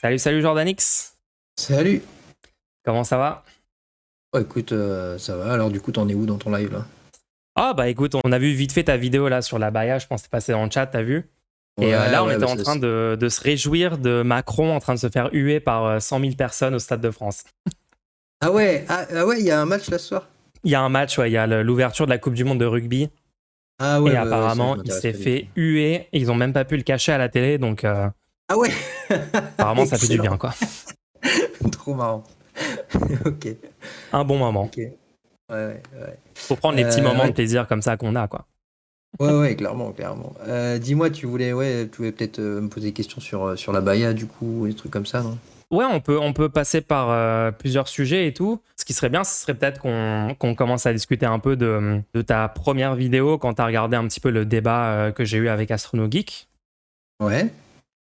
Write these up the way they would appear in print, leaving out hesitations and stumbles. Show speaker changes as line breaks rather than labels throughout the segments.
Salut Jordanix,
Salut.
comment ça va?
Oh, écoute, ça va. Alors, du coup, t'en es où dans ton live là?
Ah bah écoute, on a vu vite fait ta vidéo là sur la Baïa, je pense que c'est passé dans le chat, t'as vu? Et
Ouais,
là on
ouais,
était
bah
en train de se réjouir de Macron en train de se faire huer par 100 000 personnes au Stade de France.
Ah ouais, ouais, il y a un match là ce soir.
Il y a un match, ouais, il y a l'ouverture de la Coupe du Monde de rugby
Ah
et
ouais, bah ouais, ça, je
apparemment il
m'intéresse
s'est
pas du tout.
fait huer, ils ont même pas pu le cacher à la télé, donc
Ah ouais,
apparemment ça fait du bien
excellent.
quoi.
Trop marrant. Ok,
Un bon moment.
ok. Ouais, ouais, ouais.
Faut prendre les petits moments de
Ouais,
plaisir comme ça qu'on a quoi.
ouais, clairement, clairement. Dis-moi, tu voulais peut-être me poser des questions sur la Baïa, du coup, et des trucs comme ça, non?
Ouais, on peut passer par plusieurs sujets et tout. Ce qui serait bien, ce serait peut-être qu'on commence à discuter un peu de ta première vidéo quand tu as regardé un petit peu le débat que j'ai eu avec AstronoGeek.
Ouais.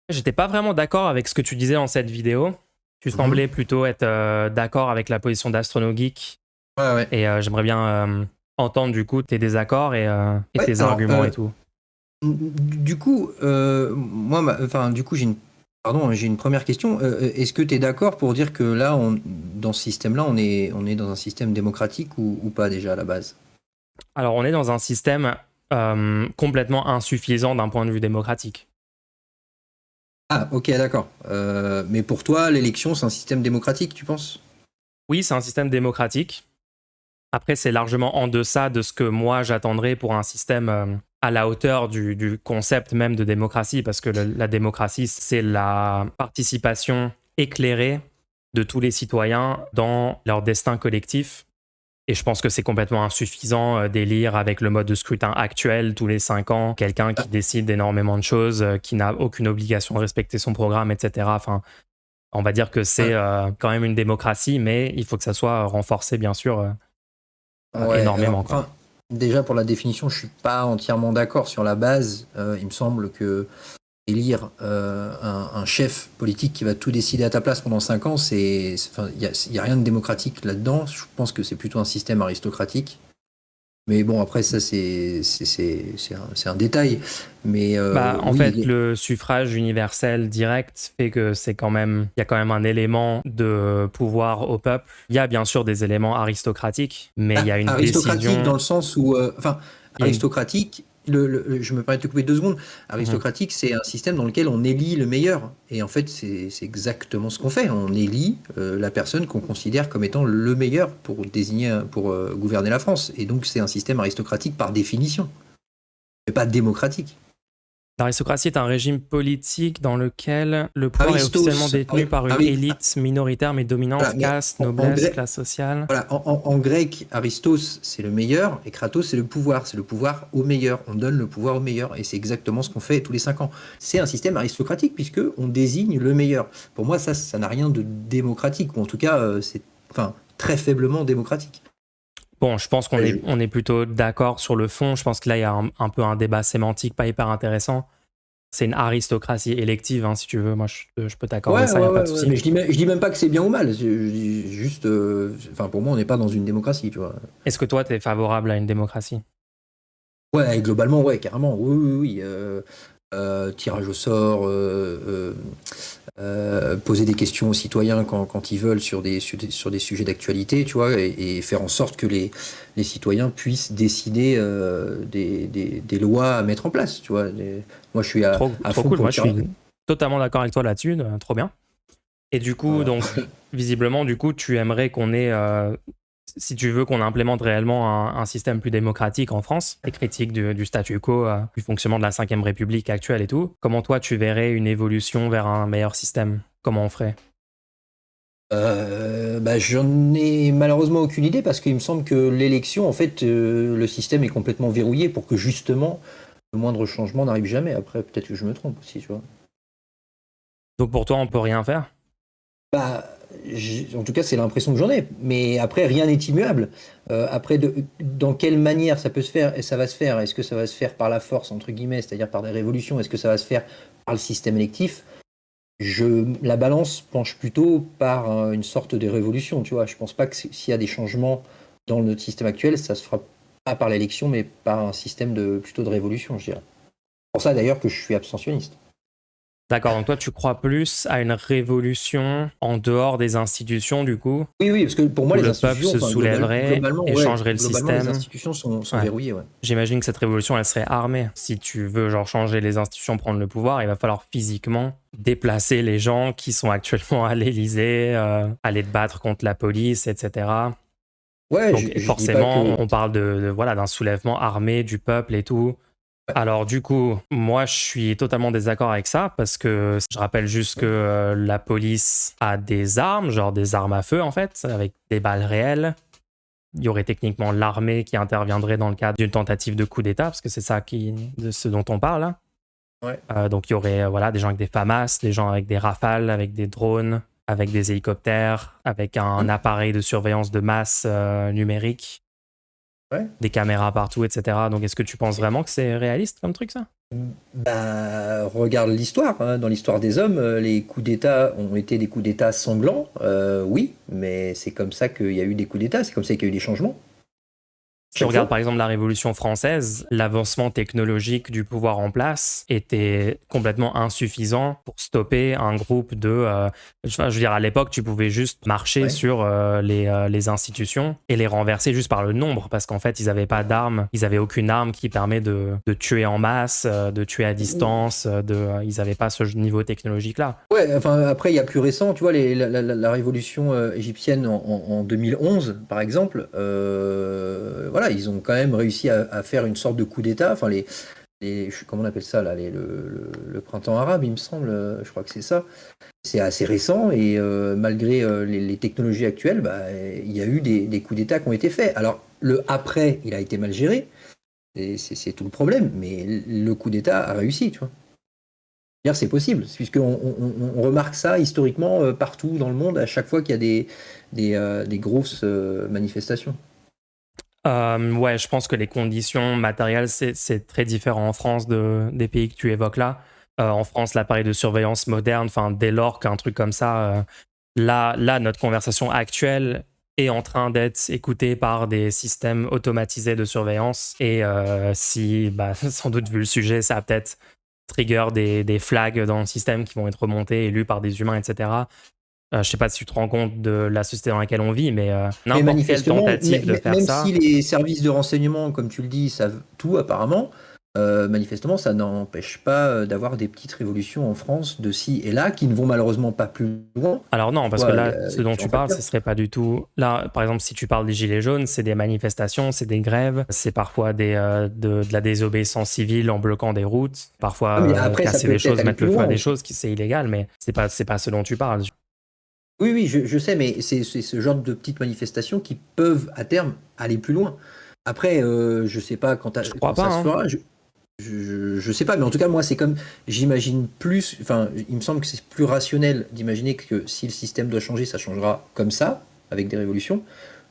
J'étais pas vraiment d'accord avec ce que tu disais dans cette vidéo. Tu
Mhm.
semblais plutôt être d'accord avec la position d'AstronoGeek
Ouais, ouais.
et j'aimerais bien entendre du coup tes désaccords et
Ouais,
tes
alors,
arguments et tout.
du coup, moi, enfin, du coup, j'ai une première question. Est-ce que tu es d'accord pour dire que là, dans ce système-là, on est dans un système démocratique ou pas déjà à la base?
Alors, on est dans un système complètement insuffisant d'un point de vue démocratique.
Ah, ok, d'accord. Mais pour toi, l'élection, c'est un système démocratique, tu penses?
Oui, c'est un système démocratique. Après, c'est largement en deçà de ce que moi j'attendrais pour un système à la hauteur du concept même de démocratie, parce que la démocratie, c'est la participation éclairée de tous les citoyens dans leur destin collectif. Et je pense que c'est complètement insuffisant d'élire avec le mode de scrutin actuel tous les 5 ans quelqu'un qui décide d'énormément de choses, qui n'a aucune obligation de respecter son programme, etc. Enfin, on va dire que c'est
Ah,
quand même une démocratie, mais il faut que ça soit renforcé, bien sûr,
ouais, alors,
énormément, quoi.
enfin, déjà pour la définition, je suis pas entièrement d'accord sur la base. Il me semble que élire un chef politique qui va tout décider à ta place pendant 5 ans, enfin, y a rien de démocratique là-dedans. Je pense que c'est plutôt un système aristocratique. Mais bon, après, ça, c'est un détail. Mais
Bah, en
oui,
fait, le suffrage universel direct fait que il y a quand même un élément de pouvoir au peuple. Il y a bien sûr des éléments aristocratiques, mais il y a une
aristocratique dans
décision.
le sens où, enfin,
Il y a une...
aristocratique, je me permets de te couper 2 secondes.
Mhm.
Aristocratique, c'est un système dans lequel on élit le meilleur. Et en fait, c'est exactement ce qu'on fait. On élit la personne qu'on considère comme étant le meilleur pour désigner, pour gouverner la France. Et donc, c'est un système aristocratique par définition, mais pas démocratique.
L'aristocratie est un régime politique dans lequel le pouvoir est officiellement
Aristos,
détenu par une élite minoritaire mais dominante,
voilà, mais
caste,
en
noblesse,
grec,
classe sociale.
voilà, en grec, Aristos, c'est le meilleur, et Kratos, c'est le pouvoir. C'est le pouvoir au meilleur. On donne le pouvoir au meilleur. Et c'est exactement ce qu'on fait tous les 5 ans. C'est un système aristocratique, puisque on désigne le meilleur. Pour moi, ça n'a rien de démocratique, ou en tout cas, c'est enfin, très faiblement démocratique.
Bon, je pense qu'on
Ouais,
est, on est plutôt d'accord sur le fond. Je pense que là, il y a un peu un débat sémantique pas hyper intéressant. C'est une aristocratie élective, hein, si tu veux. Moi, je peux t'accorder
ouais,
ça, il n'y a pas de
ouais.
souci.
Mais je dis même pas que c'est bien ou mal. Je dis juste, enfin, pour moi, on n'est pas dans une démocratie, tu vois.
Est-ce que toi, tu es favorable à une démocratie?
Ouais, globalement, ouais, carrément. Oui, oui, oui. Tirage au sort, poser des questions aux citoyens quand ils veulent sur des sujets d'actualité, tu vois, et faire en sorte que les citoyens puissent décider des lois à mettre en place, tu vois. Moi, je suis
Trop,
à
trop
fond
cool.
pour
Moi,
le
je
tirage.
suis totalement d'accord avec toi là-dessus. Trop bien. Et du coup,
Voilà.
donc, visiblement, du coup, tu aimerais qu'on ait, si tu veux qu'on implémente réellement un système plus démocratique en France, les critiques du statu quo, du fonctionnement de la Ve République actuelle et tout, comment toi, tu verrais une évolution vers un meilleur système? Comment on ferait?
Bah, j'en ai malheureusement aucune idée parce qu'il me semble que l'élection, en fait, le système est complètement verrouillé pour que justement le moindre changement n'arrive jamais. Après, peut-être que je me trompe aussi, tu vois.
Donc, pour toi, on peut rien faire?
Bah, en tout cas, c'est l'impression que j'en ai. Mais après, rien n'est immuable. Après, dans quelle manière ça peut se faire et ça va se faire? Est-ce que ça va se faire par la force, entre guillemets, c'est-à-dire par des révolutions? Est-ce que ça va se faire par le système électif? La balance penche plutôt par une sorte de révolution, tu vois. Je pense pas que s'il y a des changements dans notre système actuel, ça se fera pas par l'élection, mais par un système plutôt de révolution, je dirais. C'est pour ça d'ailleurs que je suis abstentionniste.
D'accord, donc toi tu crois plus à une révolution en dehors des institutions du coup,
Oui, parce que pour moi,
où
les
le peuple
institutions,
se
enfin,
soulèverait
globalement,
et
ouais,
changerait le
globalement, les
système.
institutions sont
Ouais.
verrouillées, ouais.
J'imagine que cette révolution elle serait armée. Si tu veux genre changer les institutions, prendre le pouvoir, il va falloir physiquement déplacer les gens qui sont actuellement à l'Élysée, aller te battre contre la police, etc.
Ouais,
Donc
je dis pas
forcément,
que.
on parle voilà, d'un soulèvement armé du peuple et tout. Alors du coup, moi je suis totalement désaccord avec ça parce que je rappelle juste que la police a des armes, genre des armes à feu en fait, avec des balles réelles. Il y aurait techniquement l'armée qui interviendrait dans le cadre d'une tentative de coup d'État, parce que c'est ça de ce dont on parle là.
Ouais.
Donc il y aurait voilà, des gens avec des FAMAS, des gens avec des rafales, avec des drones, avec des hélicoptères, avec un appareil de surveillance de masse numérique,
Ouais.
des caméras partout, etc. Donc est-ce que tu penses vraiment que c'est réaliste comme truc ça?
Bah, regarde l'histoire, hein. Dans l'histoire des hommes, les coups d'État ont été des coups d'État sanglants, oui, mais c'est comme ça qu'il y a eu des coups d'État, c'est comme ça qu'il y a eu des changements.
Si on
Chaque
regarde
fois.
par exemple la Révolution française, l'avancement technologique du pouvoir en place était complètement insuffisant pour stopper un groupe de... je veux dire, à l'époque, tu pouvais juste marcher
Ouais.
sur les institutions et les renverser juste par le nombre, parce qu'en fait, ils n'avaient pas d'armes, ils n'avaient aucune arme qui permet de tuer en masse, de tuer à distance, ils n'avaient pas ce niveau technologique-là.
Ouais, enfin après il y a plus récent, tu vois, la révolution égyptienne en 2011, par exemple, voilà, ils ont quand même réussi à faire une sorte de coup d'État. Enfin comment on appelle ça là, le printemps arabe, il me semble, je crois que c'est ça. C'est assez récent et malgré les technologies actuelles, bah, il y a eu des coups d'État qui ont été faits. Alors le après, il a été mal géré, et c'est tout le problème, mais le coup d'État a réussi, tu vois. C'est possible, puisqu'on on remarque ça historiquement partout dans le monde, à chaque fois qu'il y a des grosses manifestations.
Ouais, je pense que les conditions matérielles, c'est très différent en France des pays que tu évoques là. En France, l'appareil de surveillance moderne, dès lors qu'un truc comme ça, là, notre conversation actuelle est en train d'être écoutée par des systèmes automatisés de surveillance. Et si, sans doute vu le sujet, ça a peut-être trigger des flags dans le système qui vont être remontés et lus par des humains, etc. Je sais pas si tu te rends compte de la société dans laquelle on vit, mais
Mais
n'importe quelle
manifestement,
tentative de faire
même si
ça.
les services de renseignement, comme tu le dis, savent tout apparemment, manifestement, ça n'empêche pas d'avoir des petites révolutions en France de ci et là, qui ne vont malheureusement pas plus loin.
Alors non,
Tu
parce que
vois, il y
là,
a
ce dont tu
différents
parles, ce
facteurs.
serait pas du tout... Là, par exemple, si tu parles des Gilets jaunes, c'est des manifestations, c'est des grèves, c'est parfois de la désobéissance civile en bloquant des routes, parfois
Ah, mais après, ça
casser
peut
des
peut-être
choses,
aller
mettre
plus
le feu
loin
à des
aussi.
choses, c'est illégal, mais c'est pas ce dont tu parles.
Oui, je sais, mais c'est ce genre de petites manifestations qui peuvent à terme aller plus loin. Après, je sais pas
Je crois
quand
pas,
ça se
hein.
fera. Je sais pas, mais en tout cas, moi, c'est comme, j'imagine plus, enfin, il me semble que c'est plus rationnel d'imaginer que si le système doit changer, ça changera comme ça, avec des révolutions,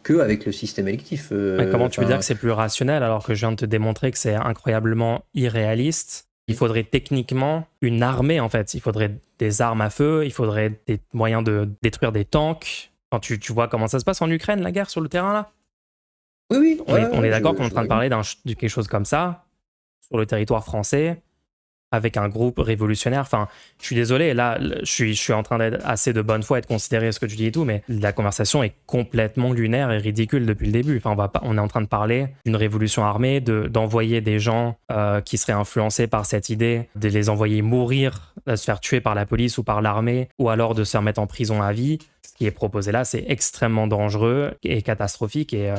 qu'avec le système électif.
Mais comment tu peux dire
Enfin,
que c'est plus rationnel alors que je viens de te démontrer que c'est incroyablement irréaliste? Il faudrait techniquement une armée, en fait. Il faudrait des armes à feu, il faudrait des moyens de détruire des tanks. Quand tu vois comment ça se passe en Ukraine, la guerre sur le terrain, là?
oui, oui, ouais,
On est
ouais,
d'accord qu'on est en
je
train
vois
de
bien.
parler de quelque chose comme ça, sur le territoire français, avec un groupe révolutionnaire. Je suis désolé, là, je suis en train d'être assez de bonne foi et de considérer ce que tu dis et tout, mais la conversation est complètement lunaire et ridicule depuis le début. On est en train de parler d'une révolution armée, d'envoyer des gens qui seraient influencés par cette idée, de les envoyer mourir, de se faire tuer par la police ou par l'armée, ou alors de se faire mettre en prison à vie. Ce qui est proposé là, c'est extrêmement dangereux et catastrophique. Et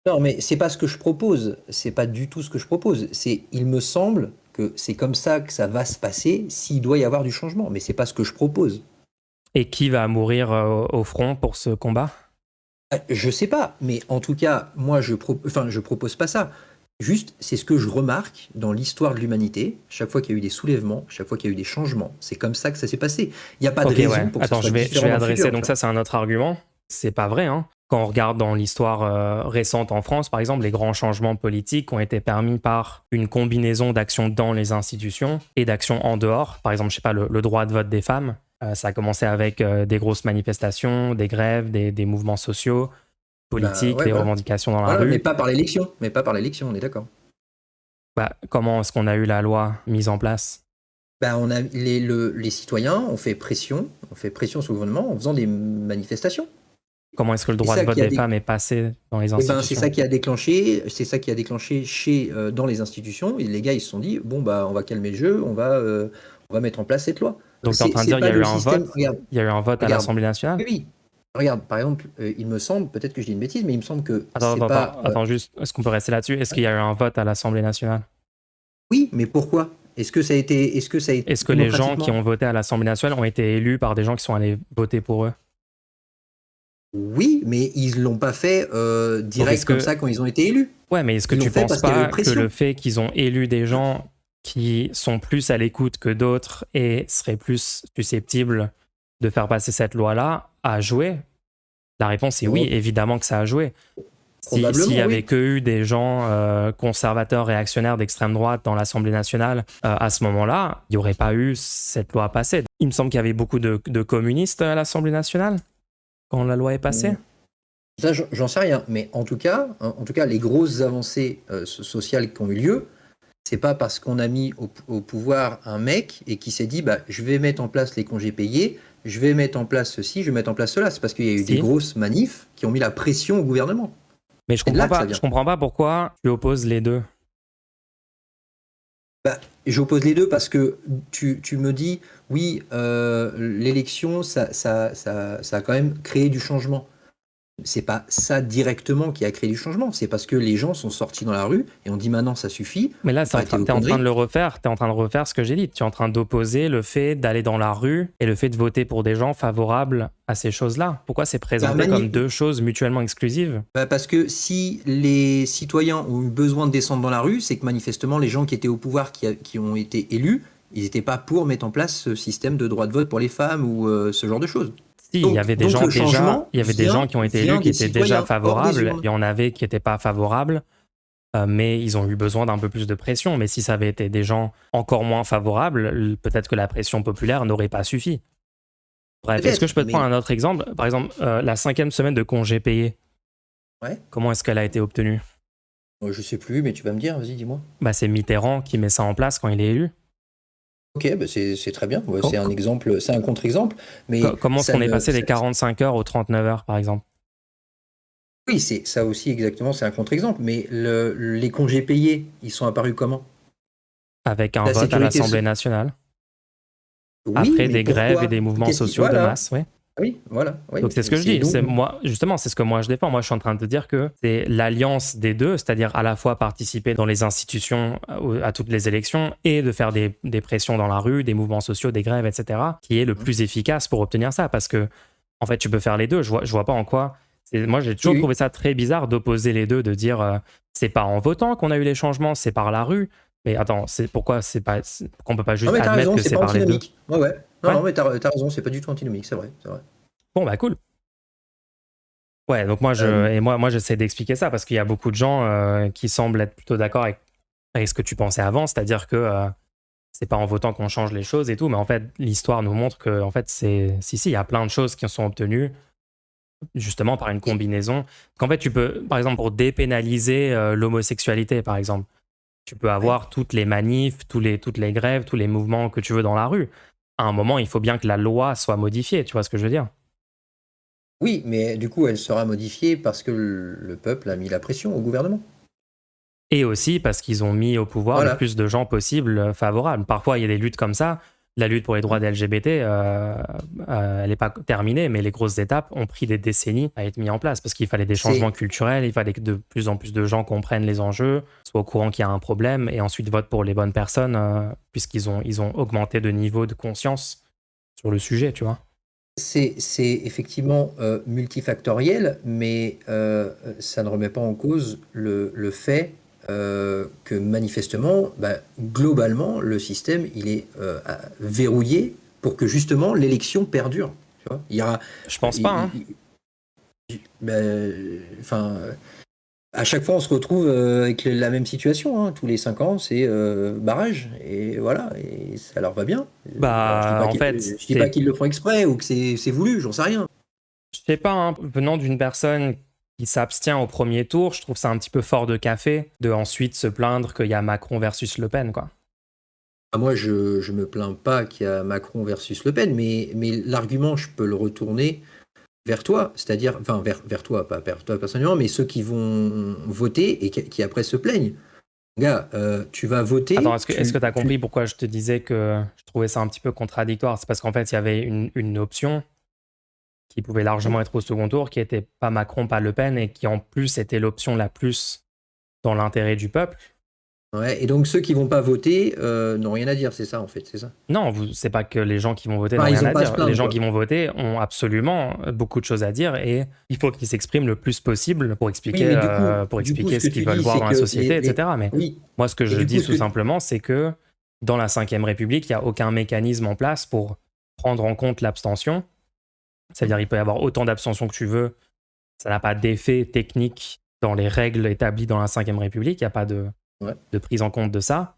Non, mais c'est pas ce que je propose. C'est pas du tout ce que je propose. Il me semble que c'est comme ça que ça va se passer s'il doit y avoir du changement. Mais c'est pas ce que je propose.
qui va mourir au front pour ce combat?
Je sais pas, mais en tout cas, moi, je propose pas ça. Juste, c'est ce que je remarque dans l'histoire de l'humanité. Chaque fois qu'il y a eu des soulèvements, chaque fois qu'il y a eu des changements, c'est comme ça que ça s'est passé. Il n'y a pas de
Ok, ouais.
raison pour que ça
Attends,
soit
je
différent
vais
dans le
adresser.
futur, tu
Donc,
vois.
ça, c'est un autre argument. C'est pas vrai, hein. Quand on regarde dans l'histoire récente en France, par exemple, les grands changements politiques ont été permis par une combinaison d'actions dans les institutions et d'actions en dehors. Par exemple, je sais pas, le droit de vote des femmes. Ça a commencé avec des grosses manifestations, des grèves, des mouvements sociaux,
Bah
politiques,
ouais,
des
voilà.
revendications dans la
Voilà, mais
rue.
pas par l'élection. Mais pas par l'élection, on est d'accord.
Comment est-ce qu'on a eu la loi mise en place?
Bah, les citoyens ont fait pression sur le gouvernement en faisant des manifestations.
Comment est-ce que le
C'est
droit de
ça
vote
qui a
des femmes est passé dans les
Eh ben, c'est ça
institutions?
qui a déclenché, dans les institutions. Et les gars, ils se sont dit, bon, bah, on va calmer le jeu, on va mettre en place cette loi.
Donc tu es en train de
C'est
dire qu'il y
pas
a eu
le
un
système.
vote,
Regarde,
il y a eu un vote à
regarde.
l'Assemblée nationale?
Oui, oui. Regarde, par exemple, il me semble, peut-être que je dis une bêtise, mais il me semble que
Attends,
c'est
attends,
pas.
attends, juste, est-ce qu'on peut rester là-dessus? Est-ce qu'il y a eu un vote à l'Assemblée nationale?
Oui, mais pourquoi? Est-ce que ça a été
Est-ce que les gens qui
démocratiquement?
ont voté à l'Assemblée nationale ont été élus par des gens qui sont allés voter pour eux?
Oui, mais ils l'ont pas fait
Donc est-ce
direct comme
que...
ça quand ils ont été élus.
Ouais, mais est-ce que
Ils l'ont
tu
fait
penses
parce qu'il y avait
pas que le
pression.
fait qu'ils ont élu des gens qui sont plus à l'écoute que d'autres et seraient plus susceptibles de faire passer cette loi-là a joué? La réponse est oui,
Oh,
évidemment que ça a joué. S'il y
probablement,
avait
oui.
que eu des gens conservateurs, réactionnaires d'extrême droite dans l'Assemblée nationale, à ce moment-là, il n'y aurait pas eu cette loi à passer. Il me semble qu'il y avait beaucoup de communistes à l'Assemblée nationale quand la loi est passée.
Ça, j'en sais rien. Mais en tout cas, les grosses avancées sociales qui ont eu lieu, c'est pas parce qu'on a mis au pouvoir un mec et qui s'est dit, bah, je vais mettre en place les congés payés, je vais mettre en place ceci, je vais mettre en place cela. C'est parce qu'il y a eu des
Si,
grosses manifs qui ont mis la pression au gouvernement.
mais je
C'est de
comprends
là que ça
pas. Je
vient.
comprends pas pourquoi tu opposes les deux.
Bah, j'oppose les deux parce que tu me dis, oui, l'élection, ça a quand même créé du changement. C'est pas ça directement qui a créé du changement, c'est parce que les gens sont sortis dans la rue et on dit maintenant ça suffit,
Mais là,
faut arrêter vos
t'es en train de
conneries.
le refaire. T'es en train de refaire ce que j'ai dit. Tu es en train d'opposer le fait d'aller dans la rue et le fait de voter pour des gens favorables à ces choses-là. Pourquoi c'est
Bah,
présenté comme deux choses mutuellement exclusives?
parce que si les citoyens ont eu besoin de descendre dans la rue, c'est que manifestement les gens qui étaient au pouvoir, qui ont été élus, ils n'étaient pas pour mettre en place ce système de droit de vote pour les femmes ou ce genre de choses.
Si, il y avait des
Donc
gens
le
déjà,
changement
il y avait des gens qui ont été élus
vient
qui
des
étaient déjà
citoyens hors des
favorables.
urnes.
Il y en avait qui n'étaient pas favorables, mais ils ont eu besoin d'un peu plus de pression. Mais si ça avait été des gens encore moins favorables, peut-être que la pression populaire n'aurait pas suffi. Bref, est-ce que
Peut-être,
je peux te prendre
mais
un autre exemple? Par exemple, la 5e semaine de congé payé,
ouais,
comment est-ce qu'elle a été obtenue?
je sais plus, mais tu vas me dire, vas-y, dis-moi.
Bah, c'est Mitterrand qui met ça en place quand il est élu.
Ok, bah c'est très bien. Ouais,
Co-
c'est un
co-
exemple, c'est un contre-exemple, mais
Comment est-ce
ça
qu'on est
ne,
passé des 45 heures aux 39 heures, par exemple?
oui, c'est ça aussi exactement, c'est un contre-exemple. Mais les congés payés, ils sont apparus comment?
Avec un
La
vote à
sécurité,
l'Assemblée nationale,
oui,
après
mais
des grèves et
pourquoi?
des mouvements
Qu'est-ce qui,
sociaux de
voilà,
masse, oui.
oui, voilà,
Donc
oui.
c'est ce que je
C'est
dis,
donc,
c'est moi justement, c'est ce que moi je défends. Moi je suis en train de te dire que c'est l'alliance des deux, c'est-à-dire à la fois participer dans les institutions à toutes les élections et de faire des pressions dans la rue, des mouvements sociaux, des grèves, etc., qui est le plus efficace pour obtenir ça. Parce que en fait tu peux faire les deux. Je vois pas en quoi. Moi j'ai
oui,
toujours trouvé
oui.
ça très bizarre d'opposer les deux, de dire c'est pas en votant qu'on a eu les changements, c'est par la rue. Mais attends, c'est pourquoi qu'on peut pas
Non,
juste
mais t'as
admettre
raison,
que
c'est
c'est
pas
par les deux?
antinomique. Ouais, ouais. Non,
Ouais.
non, mais t'as raison, c'est pas du tout antinomique, c'est vrai, c'est vrai.
Bon bah cool. Ouais, donc
Euh,
moi j'essaie d'expliquer ça parce qu'il y a beaucoup de gens qui semblent être plutôt d'accord avec ce que tu pensais avant, c'est-à-dire que c'est pas en votant qu'on change les choses et tout, mais en fait l'histoire nous montre que en fait si il y a plein de choses qui sont obtenues justement par une
et-
combinaison. Qu'en fait tu peux, par exemple pour dépénaliser l'homosexualité par exemple, tu peux
ouais.
avoir toutes les manifs, toutes les grèves, tous les mouvements que tu veux dans la rue. À un moment il faut bien que la loi soit modifiée, tu vois ce que je veux dire?
Oui, mais du coup, elle sera modifiée parce que le peuple a mis la pression au gouvernement.
Et aussi parce qu'ils ont mis au pouvoir le
Voilà.
plus de gens possible favorables. Parfois, il y a des luttes comme ça. La lutte pour les droits des LGBT, elle n'est pas terminée, mais les grosses étapes ont pris des décennies à être mises en place parce qu'il fallait des changements
C'est
culturels, il fallait que de plus en plus de gens comprennent les enjeux, soient au courant qu'il y a un problème et ensuite votent pour les bonnes personnes puisqu'ils ont augmenté de niveau de conscience sur le sujet, tu vois.
c'est effectivement multifactoriel, mais ça ne remet pas en cause le fait que manifestement, bah, globalement, le système il est verrouillé pour que justement l'élection perdure. Tu vois, il y aura,
Je pense pas, hein.
il- bah, enfin, à chaque fois, on se retrouve avec la même situation, hein. Tous les 5 ans, c'est barrage. Et voilà, et ça leur va bien. Alors, je dis
Bah,
pas
en
qu'ils
fait,
je dis pas qu'ils le font exprès ou que c'est voulu, j'en sais rien.
je sais pas, hein, venant d'une personne qui s'abstient au premier tour, je trouve ça un petit peu fort de café de ensuite se plaindre qu'il y a Macron versus Le Pen, quoi.
Moi, je me plains pas qu'il y a Macron versus Le Pen, mais l'argument, je peux le retourner vers toi, c'est-à-dire, enfin, vers toi, pas vers toi personnellement, mais ceux qui vont voter et qui après se plaignent. Gars, tu vas
Attends,
voter,
est-ce que tu as compris pourquoi je te disais que je trouvais ça un petit peu contradictoire? C'est parce qu'en fait, il y avait une option qui pouvait largement être au second tour, qui était pas Macron, pas Le Pen, et qui en plus était l'option la plus dans l'intérêt du peuple.
Ouais, et donc ceux qui vont pas voter n'ont rien à dire, c'est ça en fait, c'est ça.
Non, c'est pas que les gens qui vont voter n'ont
Enfin, ils
rien
ont
à
pas à se
dire. Les
plaindre,
gens
quoi.
qui vont voter ont absolument beaucoup de choses à dire et il faut qu'ils s'expriment le plus possible pour
Oui,
expliquer,
mais
pour
du coup,
expliquer
ce que
ce qu'ils
tu
veulent
dis,
voir
c'est
dans la
que
société, etc. Mais
oui,
moi, ce que
et
je
du coup,
dis tout simplement, c'est que dans la Ve République, il n'y a aucun mécanisme en place pour prendre en compte l'abstention. C'est-à-dire qu'il peut y avoir autant d'abstention que tu veux. Ça n'a pas d'effet technique dans les règles établies dans la Ve République. Il n'y a pas de
Ouais.
prise en compte de ça.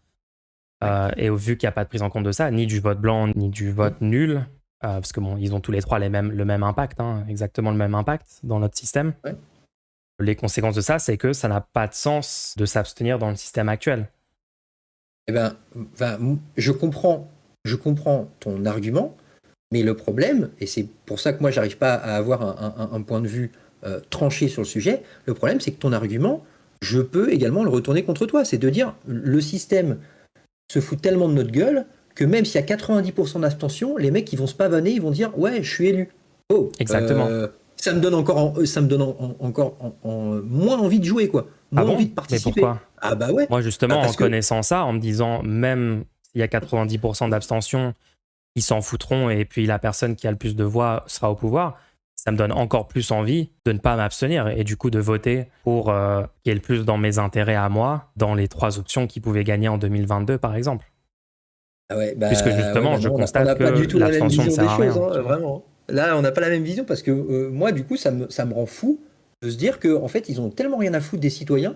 Ouais.
Et vu qu'il n'y a pas de prise en compte de ça, ni du vote blanc, ni du vote nul, parce que bon, ils ont tous les trois le même impact, hein, exactement le même impact dans notre système.
Ouais.
Les conséquences de ça, c'est que ça n'a pas de sens de s'abstenir dans le système actuel.
Eh ben, je comprends ton argument, mais le problème, et c'est pour ça que moi j'arrive pas à avoir un point de vue tranché sur le sujet, le problème c'est que ton argument, je peux également le retourner contre toi, c'est de dire le système se fout tellement de notre gueule que même s'il y a 90% d'abstention, les mecs ils vont se pavaner, ils vont dire ouais je suis élu. Oh,
Exactement.
ça me donne encore moins envie de jouer quoi,
Ah
moins envie
bon?
de
Mais
participer.
pourquoi?
Ah bah ouais.
Moi, justement, en
Parce que
connaissant ça, en me disant, même s'il y a 90% d'abstention, ils s'en foutront et puis la personne qui a le plus de voix sera au pouvoir, ça me donne encore plus envie de ne pas m'abstenir et du coup de voter pour qui est le plus dans mes intérêts à moi, dans les 3 options qui pouvaient gagner en 2022, par exemple.
ah ouais,
Puisque
ouais,
justement,
bah
je
non, on n'a
constate
pas du
que
tout la même
l'abstention ne
vision
sert
des
à
choses,
rien,
hein,
tu vois.
vraiment. Là, on n'a pas la même vision parce que moi, du coup, ça me rend fou de se dire qu'en fait, ils ont tellement rien à foutre des citoyens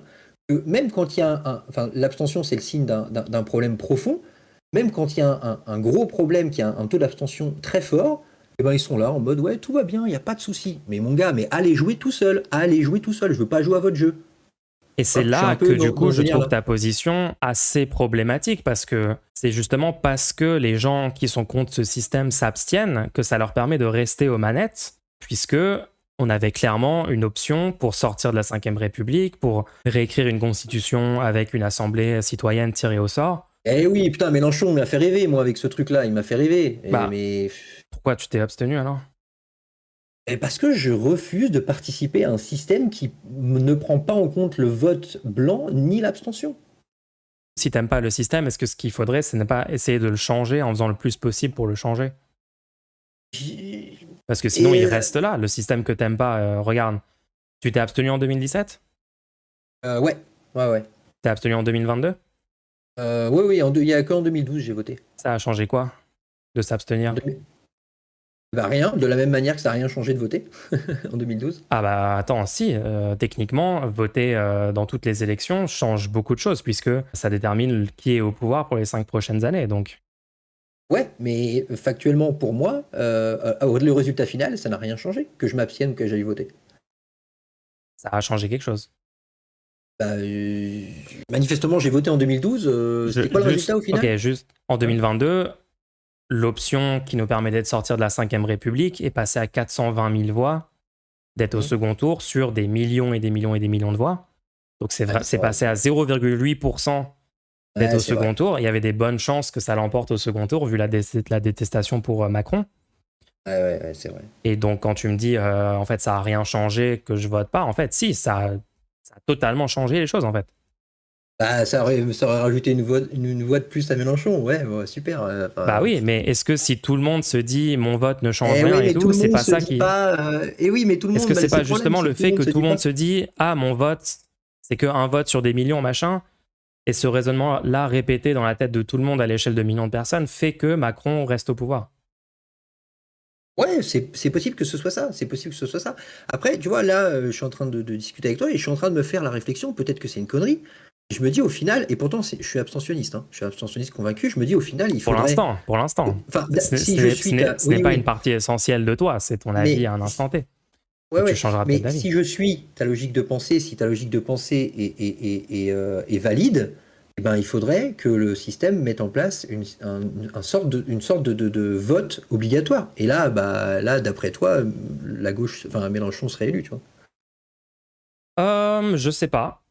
que même quand il y a enfin, l'abstention, c'est le signe d'un problème profond. Même quand il y a un gros problème, qui a un taux d'abstention très fort, eh ben, ils sont là en mode ouais, tout va bien, il n'y a pas de souci. Mais mon gars, mais allez jouer tout seul, je veux pas jouer à votre jeu.
Et c'est
Hein, je suis un
là que
peu
du coup,
dans ce
je trouve
délire-là.
ta position assez problématique parce que c'est justement parce que les gens qui sont contre ce système s'abstiennent que ça leur permet de rester aux manettes, puisque on avait clairement une option pour sortir de la Ve République, pour réécrire une constitution avec une assemblée citoyenne tirée au sort.
Eh oui, putain, Mélenchon m'a fait rêver, moi, avec ce truc-là, il m'a fait rêver.
Bah,
Mais
pourquoi tu t'es abstenu alors?
parce que je refuse de participer à un système qui ne prend pas en compte le vote blanc ni l'abstention.
Si t'aimes pas le système, est-ce que ce qu'il faudrait, c'est ne pas essayer de le changer en faisant le plus possible pour le changer? Parce que sinon, il
Et
reste là, le système que t'aimes pas. Regarde, tu t'es abstenu en 2017?
ouais, ouais.
T'es abstenu en 2022?
Oui, il y a qu'en 2012 j'ai voté.
Ça a changé quoi de s'abstenir?
Bah rien, de la même manière que ça n'a rien changé de voter en 2012.
Ah bah attends, si, techniquement, voter dans toutes les élections change beaucoup de choses puisque ça détermine qui est au pouvoir pour les 5 prochaines années. Donc,
Ouais, mais factuellement pour moi, le résultat final, ça n'a rien changé, que je m'abstienne ou que j'aille voter.
ça a changé quelque chose.
Bah, manifestement, j'ai voté en 2012. C'était quoi le résultat au final?
Ok, juste en 2022, l'option qui nous permettait de sortir de la Ve République est passée à 420 000 voix, d'être au second tour sur des millions et des millions et des millions de voix. Donc c'est
Ouais,
passé à 0,8% d'être
ouais,
au
c'est
second
vrai.
tour. Il y avait des bonnes chances que ça l'emporte au second tour vu la détestation pour Macron.
Ouais, c'est vrai.
Et donc quand tu me dis en fait ça a rien changé que je vote pas, en fait si, ça a totalement changé les choses en fait.
Bah, ça aurait rajouté une voix de plus à Mélenchon, ouais, super.
Bah oui, mais est-ce que si tout le monde se dit mon vote ne change
Eh
rien
oui,
et
mais tout
tout,
le
c'est
monde
pas
se
ça
dit
qui...
pas. Eh oui, mais tout le
Est-ce
monde.
que
Bah,
c'est
c'est
pas
le problème,
justement
c'est
le
que tout le
fait
monde
que
se
tout
dit
le monde
pas.
se dit ah mon vote c'est qu'un vote sur des millions machin, et ce raisonnement-là répété dans la tête de tout le monde à l'échelle de millions de personnes fait que Macron reste au pouvoir?
Ouais, c'est possible que ce soit ça. C'est possible que ce soit ça. Après, tu vois, là, je suis en train de discuter avec toi et je suis en train de me faire la réflexion. Peut-être que c'est une connerie. Je me dis au final, et pourtant, je suis abstentionniste. Hein, je suis abstentionniste convaincu. Je me dis au final, il faudrait.
Pour l'instant.
Enfin,
Ce
si je suis.
n'est
Oui,
pas une
oui.
partie essentielle de toi, c'est ton avis
Mais
à un instant T.
ouais,
Et tu
ouais.
changeras peut-être
Mais
d'avis.
si je suis ta logique de pensée, si ta logique de pensée est valide, eh ben, il faudrait que le système mette en place une sorte de vote obligatoire. Et là, d'après toi, la gauche, enfin Mélenchon serait élu, tu vois.
Je sais pas.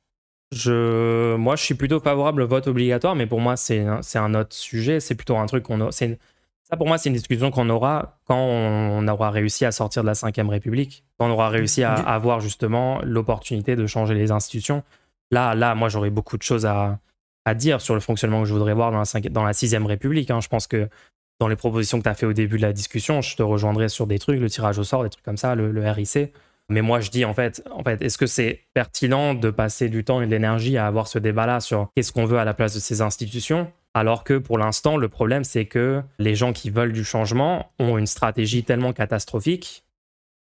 Moi, je suis plutôt favorable au vote obligatoire, mais pour moi, c'est un autre sujet. C'est plutôt un truc ça, pour moi, c'est une discussion qu'on aura quand on aura réussi à sortir de la Ve République, quand on aura réussi à avoir justement l'opportunité de changer les institutions. Là, moi, j'aurais beaucoup de choses à dire sur le fonctionnement que je voudrais voir dans la Sixième République. Je pense que dans les propositions que tu as fait au début de la discussion, je te rejoindrai sur des trucs, le tirage au sort, des trucs comme ça, le RIC. Mais moi, je dis, en fait, est-ce que c'est pertinent de passer du temps et de l'énergie à avoir ce débat-là sur qu'est-ce qu'on veut à la place de ces institutions, alors que pour l'instant, le problème, c'est que les gens qui veulent du changement ont une stratégie tellement catastrophique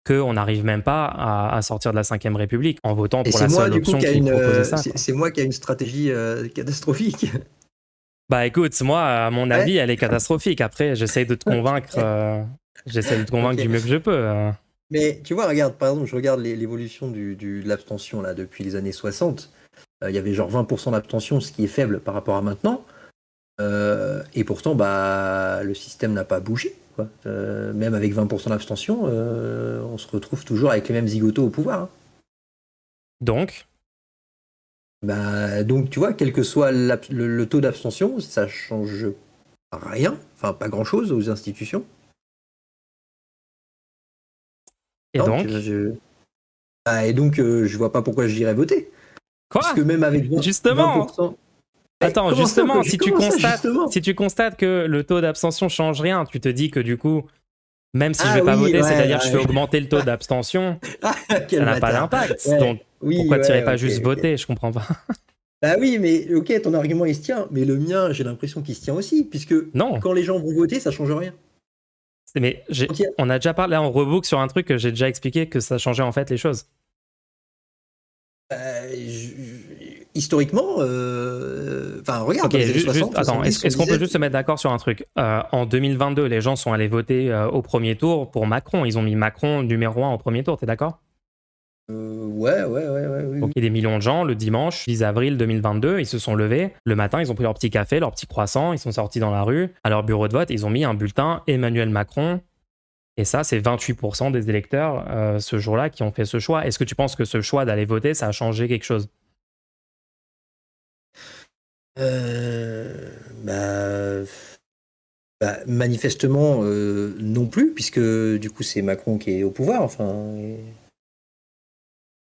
qu'on n'arrive même pas à sortir de la Ve République en votant pour la seule option qui proposait ça.
C'est moi qui ai une stratégie catastrophique.
Bah écoute, moi, à mon avis, elle est catastrophique. Après, j'essaie de te convaincre, du mieux que je peux.
Mais tu vois, regarde, par exemple, je regarde l'évolution de l'abstention là, depuis les années 60. Il y avait genre 20% d'abstention, ce qui est faible par rapport à maintenant. Et pourtant, le système n'a pas bougé, quoi. Même avec 20% d'abstention, on se retrouve toujours avec les mêmes zigotos au pouvoir.
Donc,
tu vois, quel que soit le taux d'abstention, ça change rien, enfin pas grand-chose aux institutions.
Et donc
je vois pas pourquoi j'irais voter.
Quoi?
Parce que même avec 20%...
Justement. Attends, justement, si tu constates que le taux d'abstention change rien, tu te dis que du coup, même si je vais pas voter, c'est-à-dire que je fais augmenter le taux d'abstention, ça n'a pas d'impact. Donc, pourquoi tu n'irais pas juste voter? Je comprends pas.
Bah oui, mais ok, ton argument il se tient, mais le mien, j'ai l'impression qu'il se tient aussi, puisque quand les gens vont voter, ça change rien.
Mais on a déjà parlé, là on rebook sur un truc que j'ai déjà expliqué que ça changeait en fait les choses.
Historiquement, regarde.
Okay, attends, est-ce qu'on peut juste se mettre d'accord sur un truc? En 2022, les gens sont allés voter au premier tour pour Macron. Ils ont mis Macron numéro 1 au premier tour, t'es d'accord?
Ouais.
Donc il y a des millions de gens, le dimanche 10 avril 2022, ils se sont levés. Le matin, ils ont pris leur petit café, leur petit croissant, ils sont sortis dans la rue. À leur bureau de vote, ils ont mis un bulletin Emmanuel Macron. Et ça, c'est 28% des électeurs ce jour-là qui ont fait ce choix. Est-ce que tu penses que ce choix d'aller voter, ça a changé quelque chose?
Manifestement, non plus, puisque du coup, c'est Macron qui est au pouvoir.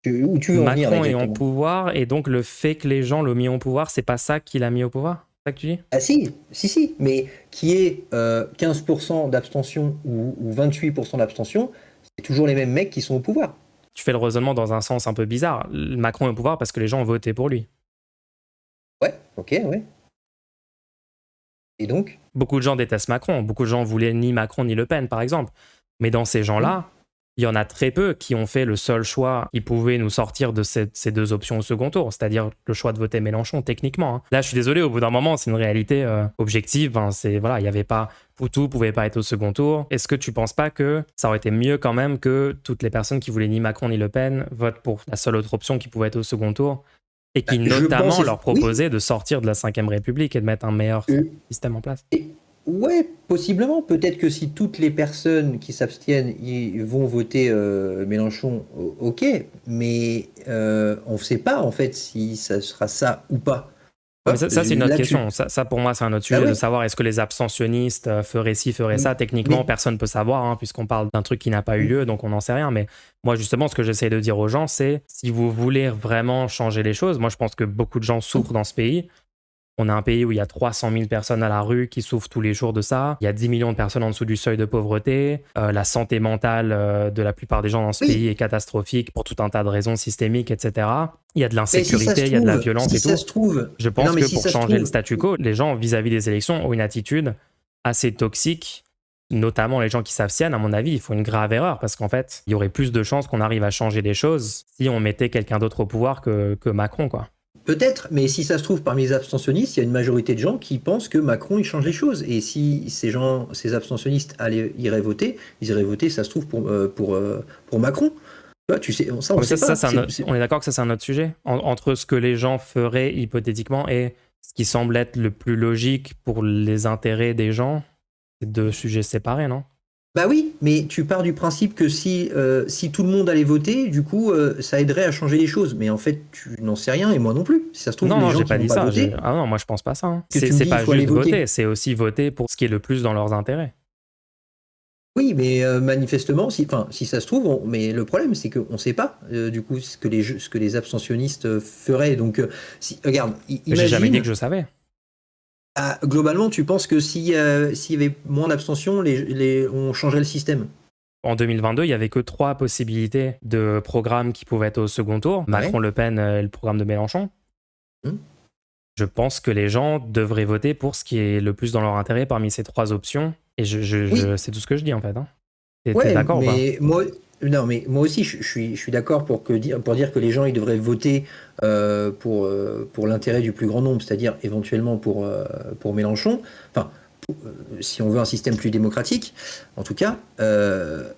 Où tu veux en venir,
Macron est au pouvoir, et donc le fait que les gens l'ont mis au pouvoir, c'est pas ça qui l'a mis au pouvoir? C'est ça que tu dis?
Ah si, mais qui est 15% d'abstention ou 28% d'abstention, c'est toujours les mêmes mecs qui sont au pouvoir.
Tu fais le raisonnement dans un sens un peu bizarre. Macron est au pouvoir parce que les gens ont voté pour lui.
Ouais, ok, ouais. Et donc?
Beaucoup de gens détestent Macron. Beaucoup de gens voulaient ni Macron ni Le Pen, par exemple. Mais dans ces gens-là, il y en a très peu qui ont fait le seul choix qui pouvait nous sortir de ces deux options au second tour, c'est-à-dire le choix de voter Mélenchon, techniquement. Là, je suis désolé, au bout d'un moment, c'est une réalité objective. Il n'y avait pas... Poutou pouvait pas être au second tour. Est-ce que tu penses pas que ça aurait été mieux quand même que toutes les personnes qui voulaient ni Macron ni Le Pen votent pour la seule autre option qui pouvait être au second tour et qui notamment leur proposait de sortir de la Ve République et de mettre un meilleur système en place?
Ouais, possiblement. Peut-être que si toutes les personnes qui s'abstiennent vont voter Mélenchon, ok, mais on ne sait pas en fait si ça sera ça ou pas.
Mais ça c'est une autre question. Ça, pour moi, c'est un autre sujet de savoir est-ce que les abstentionnistes feraient ci, feraient ça. Techniquement, personne ne peut savoir, puisqu'on parle d'un truc qui n'a pas eu lieu, donc on n'en sait rien. Mais moi, justement, ce que j'essaie de dire aux gens, c'est si vous voulez vraiment changer les choses, moi, je pense que beaucoup de gens souffrent dans ce pays. On a un pays où il y a 300 000 personnes à la rue qui souffrent tous les jours de ça. Il y a 10 millions de personnes en dessous du seuil de pauvreté. La santé mentale de la plupart des gens dans ce pays est catastrophique pour tout un tas de raisons systémiques, etc. Il y a de l'insécurité, il y a de la violence et tout. Je pense que pour changer le statu quo, les gens vis-à-vis des élections ont une attitude assez toxique, notamment les gens qui s'abstiennent. À mon avis, ils font une grave erreur parce qu'en fait, il y aurait plus de chances qu'on arrive à changer les choses si on mettait quelqu'un d'autre au pouvoir que Macron, quoi.
Peut-être, mais si ça se trouve, parmi les abstentionnistes, il y a une majorité de gens qui pensent que Macron, il change les choses. Et si ces abstentionnistes iraient voter, ça se trouve, pour Macron. Tu sais, ça, on sait pas.
On est d'accord que ça, c'est un autre sujet. Entre ce que les gens feraient hypothétiquement et ce qui semble être le plus logique pour les intérêts des gens, c'est deux sujets séparés, non?
Bah oui, mais tu pars du principe que si tout le monde allait voter, du coup, ça aiderait à changer les choses. Mais en fait, tu n'en sais rien, et moi non plus. Si ça se trouve,
Non,
les
non,
gens
j'ai
qui
pas
vont
dit
pas
ça.
voter,
Ah non, moi je pense pas ça, hein.
que tu me
C'est
dis, il
pas
faut aller
juste
voter.
voter, c'est aussi voter pour ce qui est le plus dans leurs intérêts.
Oui, mais manifestement, si ça se trouve, mais le problème, c'est qu'on ne sait pas, du coup, ce que les abstentionnistes feraient. Donc, regarde,
Mais j'ai jamais dit
imagine,
que je savais.
globalement, tu penses que s'il y avait moins d'abstention, on changerait le système?
En 2022, il y avait que 3 possibilités de programmes qui pouvaient être au second tour.
Ouais.
Macron-Le Pen et le programme de Mélenchon.
Hum.
Je pense que les gens devraient voter pour ce qui est le plus dans leur intérêt parmi ces 3 options. Et
Oui,
c'est tout ce que je dis en fait. Hein. T'es
ouais,
d'accord ou pas?
mais moi, non, mais moi aussi, je suis d'accord pour dire que les gens ils devraient voter pour l'intérêt du plus grand nombre, c'est-à-dire éventuellement pour Mélenchon. Enfin, si on veut un système plus démocratique, en tout cas.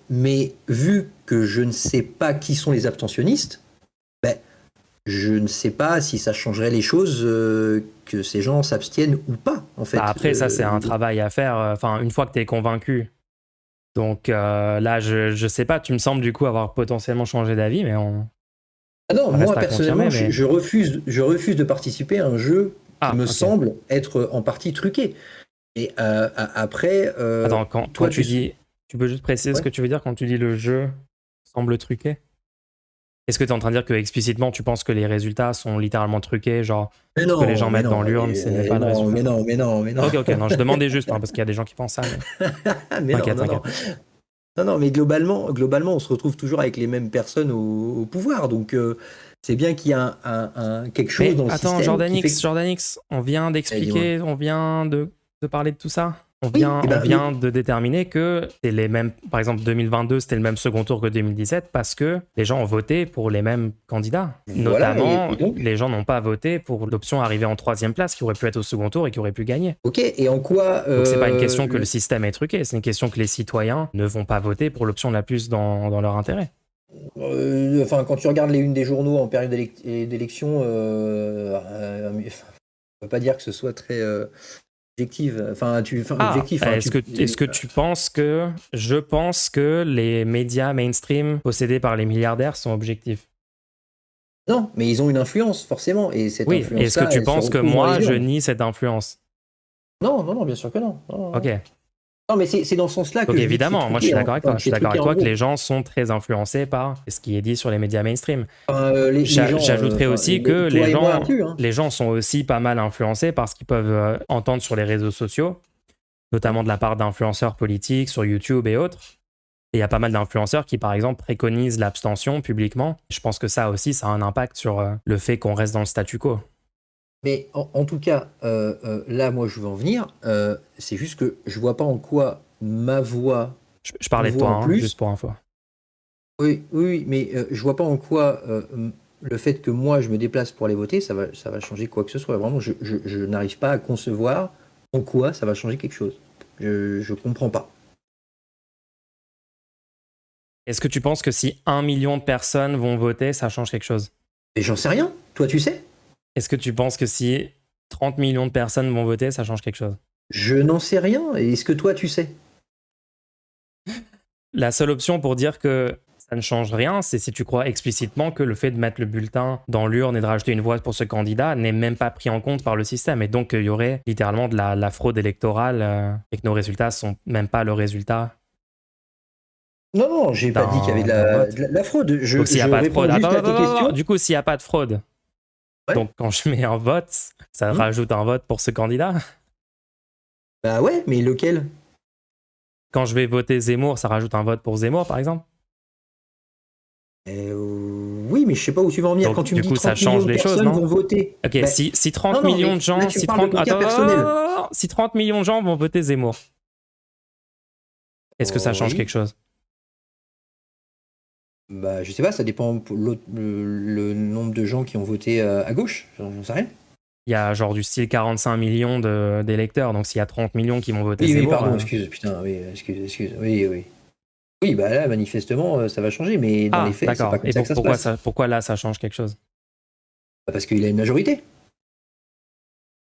Mais vu que je ne sais pas qui sont les abstentionnistes, ben, je ne sais pas si ça changerait les choses que ces gens s'abstiennent ou pas, en fait.
Bah après, ça, c'est un travail à faire. Enfin, une fois que tu es convaincu. Donc là, je sais pas, tu me sembles du coup avoir potentiellement changé d'avis, mais
Ah non,
ça reste
moi
à
personnellement,
confirmer. Mais...
je refuse de participer à un jeu qui
Ah,
me
ok.
semble être en partie truqué. Et après,
Attends, quand
toi,
tu dis. Tu peux juste préciser ce
ouais.
que tu veux dire quand tu dis le jeu semble truqué? Est-ce que tu es en train de dire que explicitement tu penses que les résultats sont littéralement truqués, genre
Mais
ce que les
non,
gens
mais
mettent dans
non,
l'urne, ce n'est pas le
non,
résultat?
mais non, mais non, mais non.
Ok, ok, non, je demandais juste, hein, parce qu'il y a des gens qui pensent ça, mais
Mais non,
t'inquiète,
non, non.
t'inquiète.
Non, non, mais globalement, on se retrouve toujours avec les mêmes personnes au pouvoir. Donc, c'est bien qu'il y a quelque chose
Mais
dans le
attends,
système qui fait que...
Jordanix, on vient
Eh, dis-moi.
d'expliquer, on vient de parler de tout ça.
Oui,
On vient de déterminer que c'est les mêmes, par exemple 2022, c'était le même second tour que 2017 parce que les gens ont voté pour les mêmes candidats.
voilà,
Notamment,
et donc,
les gens n'ont pas voté pour l'option arrivée en troisième place qui aurait pu être au second tour et qui aurait pu gagner.
ok, et en quoi...
Donc c'est pas une question que le système est truqué, c'est une question que les citoyens ne vont pas voter pour l'option la plus dans leur intérêt.
enfin, quand tu regardes les unes des journaux en période d'élection, on peut pas dire que ce soit très objectif.
Ah,
Objectif.
est-ce que tu penses que je pense que les médias mainstream possédés par les milliardaires sont objectifs?
Non, mais ils ont une influence, forcément. Et cette
Oui, est-ce que
influence-là,
tu
elle se
penses que
retrouve dans
moi
les
je
urnes.
nie cette influence?
Non, non, non, bien sûr que non. Non, non,
Ok.
non. Non, mais c'est dans ce sens-là
Donc
que je dis que c'est
évidemment, moi je suis
truqué.
d'accord avec toi.
Enfin,
Je suis
c'est
d'accord
truqué
avec
en
toi que
gros.
les gens sont très influencés par ce qui est dit sur les médias mainstream.
Enfin, les gens,
J'ajouterais aussi que
toi et moi inclus, hein.
les gens sont aussi pas mal influencés par ce qu'ils peuvent entendre sur les réseaux sociaux, notamment de la part d'influenceurs politiques sur YouTube et autres. Et il y a pas mal d'influenceurs qui, par exemple, préconisent l'abstention publiquement. Je pense que ça aussi, ça a un impact sur le fait qu'on reste dans le statu quo.
Mais en tout cas, là, moi, je veux en venir. C'est juste que je vois pas en quoi
Je
une
parlais de
voix
toi,
en
hein, juste
plus.
pour info.
Oui, oui, oui, mais je vois pas en quoi le fait que moi, je me déplace pour aller voter, ça va changer quoi que ce soit. Vraiment, je n'arrive pas à concevoir en quoi ça va changer quelque chose. Je comprends pas.
Est-ce que tu penses que si 1 million de personnes vont voter, ça change quelque chose?
Et j'en sais rien. Toi, tu sais?
Est-ce que tu penses que si 30 millions de personnes vont voter, ça change quelque chose?
Je n'en sais rien. Et est-ce que toi, tu sais?
La seule option pour dire que ça ne change rien, c'est si tu crois explicitement que le fait de mettre le bulletin dans l'urne et de rajouter une voix pour ce candidat n'est même pas pris en compte par le système. Et donc, il y aurait littéralement de la fraude électorale et que nos résultats sont même pas le résultat
Non, non, j'ai pas dit qu'il y avait
d'un vote.
de la fraude.
Donc, s'il n'y a
Je
pas de
réponds
fraude,
juste à tes
attends.
questions.
Du coup, s'il n'y a pas de fraude,
Ouais.
donc quand je mets un vote, ça rajoute un vote pour ce candidat.
Bah ouais, mais lequel?
Quand je vais voter Zemmour, ça rajoute un vote pour Zemmour, par exemple.
Oui, mais je sais pas où tu vas en venir.
Donc,
Quand tu me
du
dis
coup, ça
30 millions
change
de
les choses,
personnes
non?
vont voter.
Ok,
Bah,
si 30
non, non,
millions
mais
de gens,
là, tu me parles de ton cas personnel.
si 30 millions de gens vont voter Zemmour, est-ce que ça change quelque
Oui.
chose?
Bah, je sais pas, ça dépend pour le nombre de gens qui ont voté à gauche. J'en sais rien.
Il y a genre du style 45 millions d'électeurs, donc s'il y a 30 millions qui vont voter
Oui, oui,
Zemmour,
pardon, excuse, putain, oui, excuse, oui, oui. Oui, bah là, manifestement, ça va changer, mais dans les
ah,
faits, c'est pas
d'accord.
comme
Et
ça que ça se passe.
pourquoi là ça change quelque chose?
Parce qu'il a une majorité.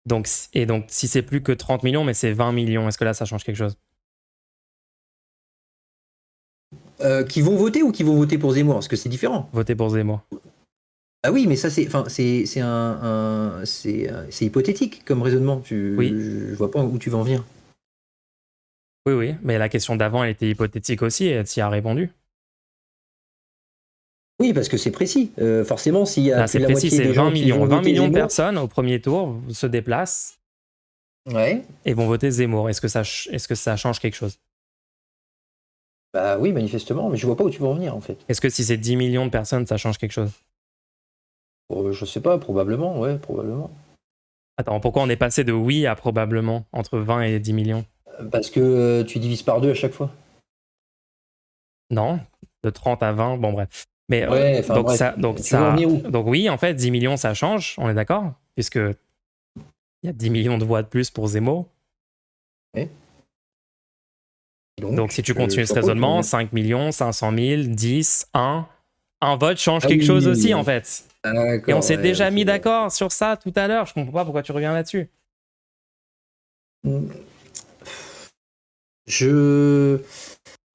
Donc, et donc, si c'est plus que 30 millions, mais c'est 20 millions, est-ce que là, ça change quelque chose?
Qui vont voter ou qui vont voter pour Zemmour? Parce que c'est différent.
Voter pour Zemmour.
Ah oui, mais ça, c'est hypothétique comme raisonnement.
Oui.
Je vois pas où tu vas en venir.
Oui, oui, mais la question d'avant, elle était hypothétique aussi, et tu y as répondu.
Oui, parce que c'est précis. Forcément, s'il y a
Là,
plus
c'est
de la
précis,
moitié
c'est
des
20
gens qui
millions.
vont
20
voter
millions de
Zemmour,
personnes au premier tour se déplacent
ouais,
et vont voter Zemmour. Est-ce que ça change quelque chose?
bah oui, manifestement, mais je vois pas où tu vas en venir en fait.
Est-ce que si c'est 10 millions de personnes, ça change quelque chose?
Je sais pas, probablement, ouais, probablement.
Attends, pourquoi on est passé de oui à probablement entre 20 et 10 millions?
Parce que tu divises par 2 à chaque fois.
Non, de 30 à 20, bon bref. Mais
Ouais, enfin bref, tu veux en venir où?
donc oui, en fait, 10 millions, ça change, on est d'accord? Puisque il y a 10 millions de voix de plus pour Zemmour.
Ouais.
Donc si tu
je
continues ce
vois pas où tu veux en
raisonnement,
venir.
5 millions, 500 000, 10, 1, un vote change
Ah
quelque
oui,
chose aussi, en fait. Et on
d'accord,
s'est
ouais,
déjà
ok.
mis d'accord sur ça tout à l'heure. Je comprends pas pourquoi tu reviens là-dessus.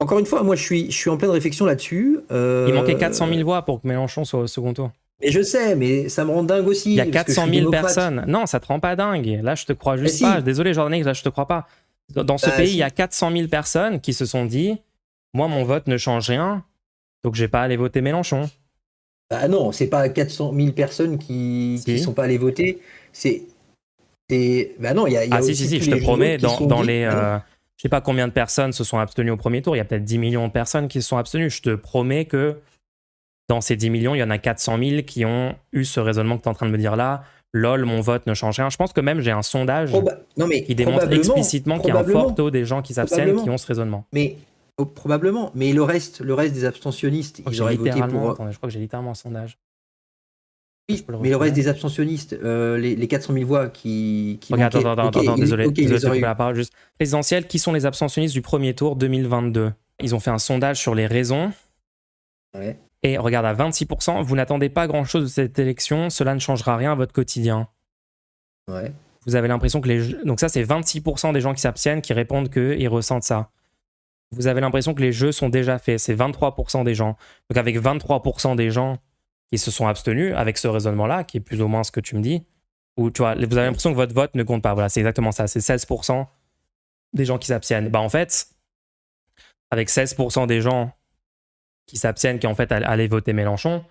Encore une fois, moi je suis en pleine réflexion là-dessus.
Il manquait 400 000 voix pour que Mélenchon soit au second tour.
Et je sais, mais ça me rend dingue aussi.
Il y a
Parce que je
400
suis
000
démocrate.
personnes. Non, ça te rend pas dingue. Là, je te crois
Mais
juste pas.
si,
Désolé, Jordan, là, je te crois pas. Dans ce
bah,
pays, il y
si.
a 400 000 personnes qui se sont dit, moi, mon vote ne change rien, donc je vais pas aller voter Mélenchon.
Bah non, c'est pas 400 000 personnes qui
Si.
sont pas allées voter. Bah non, il y
Ah
a
si, si,
aussi
si,
tous
je te
les autres
promets,
qui se sont
dans
dit.
les...
Ah non.
je sais pas combien de personnes se sont abstenues au premier tour, il y a peut-être 10 millions de personnes qui se sont abstenues. Je te promets que dans ces 10 millions, il y en a 400 000 qui ont eu ce raisonnement que tu es en train de me dire là. Lol, mon vote ne change rien. Je pense que même j'ai un sondage
Non mais
qui démontre explicitement qu'il y a un fort taux des gens qui s'abstiennent qui
probablement.
ont ce raisonnement.
Mais probablement. Mais le reste des abstentionnistes,
Je crois que
ils
j'ai
auraient voté
littéralement,
pour.
attendez, je crois que j'ai littéralement un sondage. Je
Oui,
peux le
mais le reste
retrouver.
des abstentionnistes, les 400 000 voix qui
Regarde,
manquaient,
attends, désolé,
ok, ils
désolé de
les
te couper
auraient
la
eu.
parole. Juste présidentielle, qui sont les abstentionnistes du premier tour 2022? Ils ont fait un sondage sur les raisons.
Ouais.
Et regarde, à 26%, vous n'attendez pas grand-chose de cette élection, cela ne changera rien à votre quotidien.
Ouais.
Vous avez l'impression que donc ça, c'est 26% des gens qui s'abstiennent qui répondent qu'ils ressentent ça. Vous avez l'impression que les jeux sont déjà faits, c'est 23% des gens. Donc avec 23% des gens qui se sont abstenus, avec ce raisonnement-là, qui est plus ou moins ce que tu me dis, où tu vois, vous avez l'impression que votre vote ne compte pas. Voilà, c'est exactement ça, c'est 16% des gens qui s'abstiennent. Bah en fait, avec 16% des gens qui s'abstiennent, qui en fait allaient voter Mélenchon,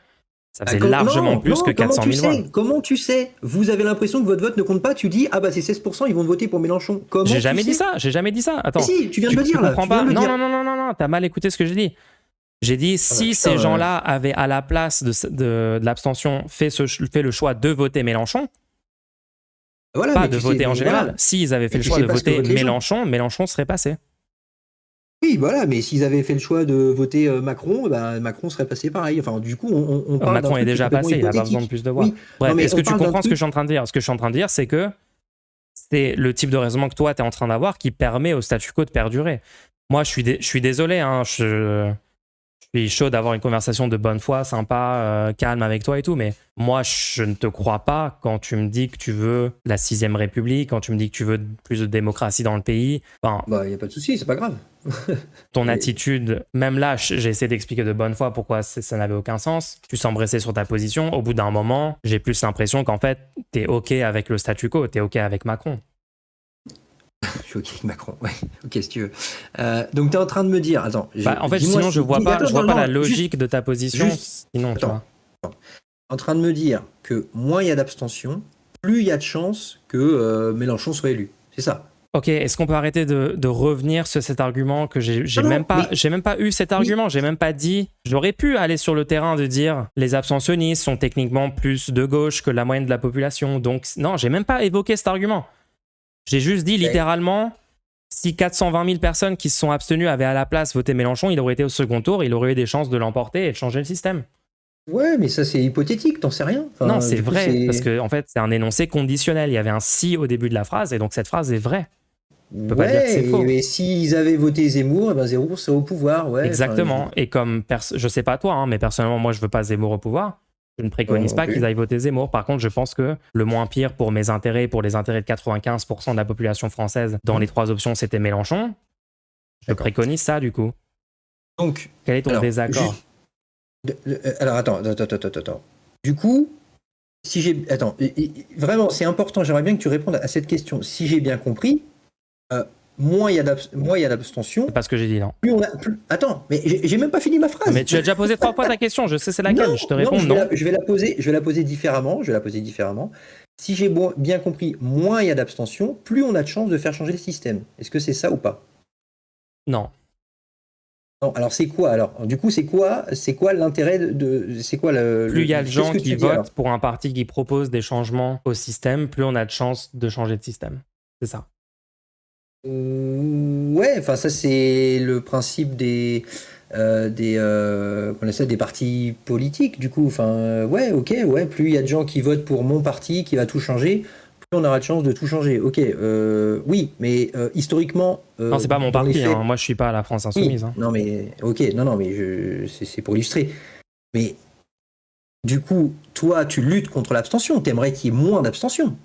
ça faisait largement
Non,
plus que
comment
400
tu
000 voix.
sais? Comment tu sais? Vous avez l'impression que votre vote ne compte pas, tu dis, ah bah c'est 16%, ils vont voter pour Mélenchon. Comment
J'ai
tu
jamais dit
sais?
ça, j'ai jamais dit ça. Attends,
Mais si, tu viens de le
tu
dire là,
comprends
tu viens
pas?
de le
Non,
dire.
non, non, non, non, non, t'as mal écouté ce que j'ai dit. J'ai dit,
Ah bah,
si
putain,
ces gens-là avaient, à la place de l'abstention, fait le choix de voter Mélenchon,
voilà,
pas
mais
de
tu sais,
voter en
mais
général,
voilà.
s'ils avaient fait
Mais
le
tu
choix
sais
de
pas ce que
voter
votent les gens.
Mélenchon serait passé.
Oui, voilà, mais s'ils avaient fait le choix de voter Macron, bah, Macron serait passé pareil. Enfin, du coup, on parle d'un
Macron est
truc qui est
déjà
complètement
passé, il n'a pas besoin de
hypothétique.
plus de voix.
Oui, non
Bref,
mais
est-ce que
on
tu
parle d'un
comprends ce que je
truc.
suis en train de dire? Ce que je suis en train de dire, c'est que c'est le type de raisonnement que toi, tu es en train d'avoir qui permet au statu quo de perdurer. Moi, je suis désolé, hein, je suis chaud d'avoir une conversation de bonne foi, sympa, calme avec toi et tout, mais moi, je ne te crois pas quand tu me dis que tu veux la 6ème République, quand tu me dis que tu veux plus de démocratie dans le pays. Enfin,
Bah, il n'y a pas de souci, c'est pas grave.
ton
Mais-
attitude, même là, j'ai essayé d'expliquer de bonne foi pourquoi ça n'avait aucun sens. Tu sembles rester sur ta position. Au bout d'un moment, j'ai plus l'impression qu'en fait, t'es OK avec le statu quo, t'es OK avec Macron.
Je suis OK avec Macron, ouais, OK si tu veux. Donc tu es en train de me dire, attends,
En fait,
dis-moi
sinon, je vois pas,
attends,
je vois
non,
pas
non,
la logique de ta position. Sinon, tu
attends,
vois.
en train de me dire que moins il y a d'abstention, plus il y a de chances que Mélenchon soit élu. C'est ça.
Ok, est-ce qu'on peut arrêter de revenir sur cet argument que j'ai
Non,
même pas,
mais-
j'ai même pas eu cet argument, j'ai même pas dit. J'aurais pu aller sur le terrain de dire les abstentionnistes sont techniquement plus de gauche que la moyenne de la population. Donc non, j'ai même pas évoqué cet argument. J'ai juste dit littéralement, si 420 000 personnes qui se sont abstenues avaient à la place voté Mélenchon, il aurait été au second tour, il aurait eu des chances de l'emporter et de changer le système.
Ouais, mais ça c'est hypothétique, t'en sais rien. Enfin,
Non, c'est
du coup,
vrai, parce que en fait, c'est un énoncé conditionnel. Il y avait un si au début de la phrase, et donc cette phrase est vraie. On peut pas dire que c'est faux.
Mais s'ils avaient voté Zemmour, eh ben Zemmour serait au pouvoir, ouais.
Exactement. Et comme, je sais pas toi, hein, mais personnellement, moi, je veux pas Zemmour au pouvoir. Je ne préconise pas qu'ils aillent voter Zemmour. Par contre, je pense que le moins pire pour mes intérêts, pour les intérêts de 95% de la population française, dans les 3 options, c'était Mélenchon. Je préconise ça, du coup.
Donc,
quel est ton désaccord?
Alors, attends. Du coup, si j'ai... Attends, vraiment, c'est important, j'aimerais bien que tu répondes à cette question. Si j'ai bien compris, moins il y a d'abstention...
C'est pas ce que j'ai dit, non.
Attends, mais j'ai même pas fini ma phrase.
Mais tu as déjà posé 3 fois ta question, je sais c'est laquelle, je te réponds non.
Je vais la poser différemment. Si j'ai bien compris, moins il y a d'abstention, plus on a de chances de faire changer le système. Est-ce que c'est ça ou pas?
Non.
Non, alors c'est quoi alors? Du coup, c'est quoi l'intérêt c'est quoi
plus il y a de gens qui votent pour un parti qui propose des changements au système, plus on a de chances de changer de système. C'est ça.
Ouais, enfin ça c'est le principe des partis politiques du coup. Enfin ouais, ok, ouais, plus il y a de gens qui votent pour mon parti qui va tout changer, on aura de chance de tout changer. Ok, oui, mais historiquement...
non, c'est pas mon parti, faits... hein. Moi je suis pas à la France Insoumise.
Oui, non, mais ok, non, mais c'est pour illustrer. Mais du coup, toi, tu luttes contre l'abstention, t'aimerais qu'il y ait moins d'abstention.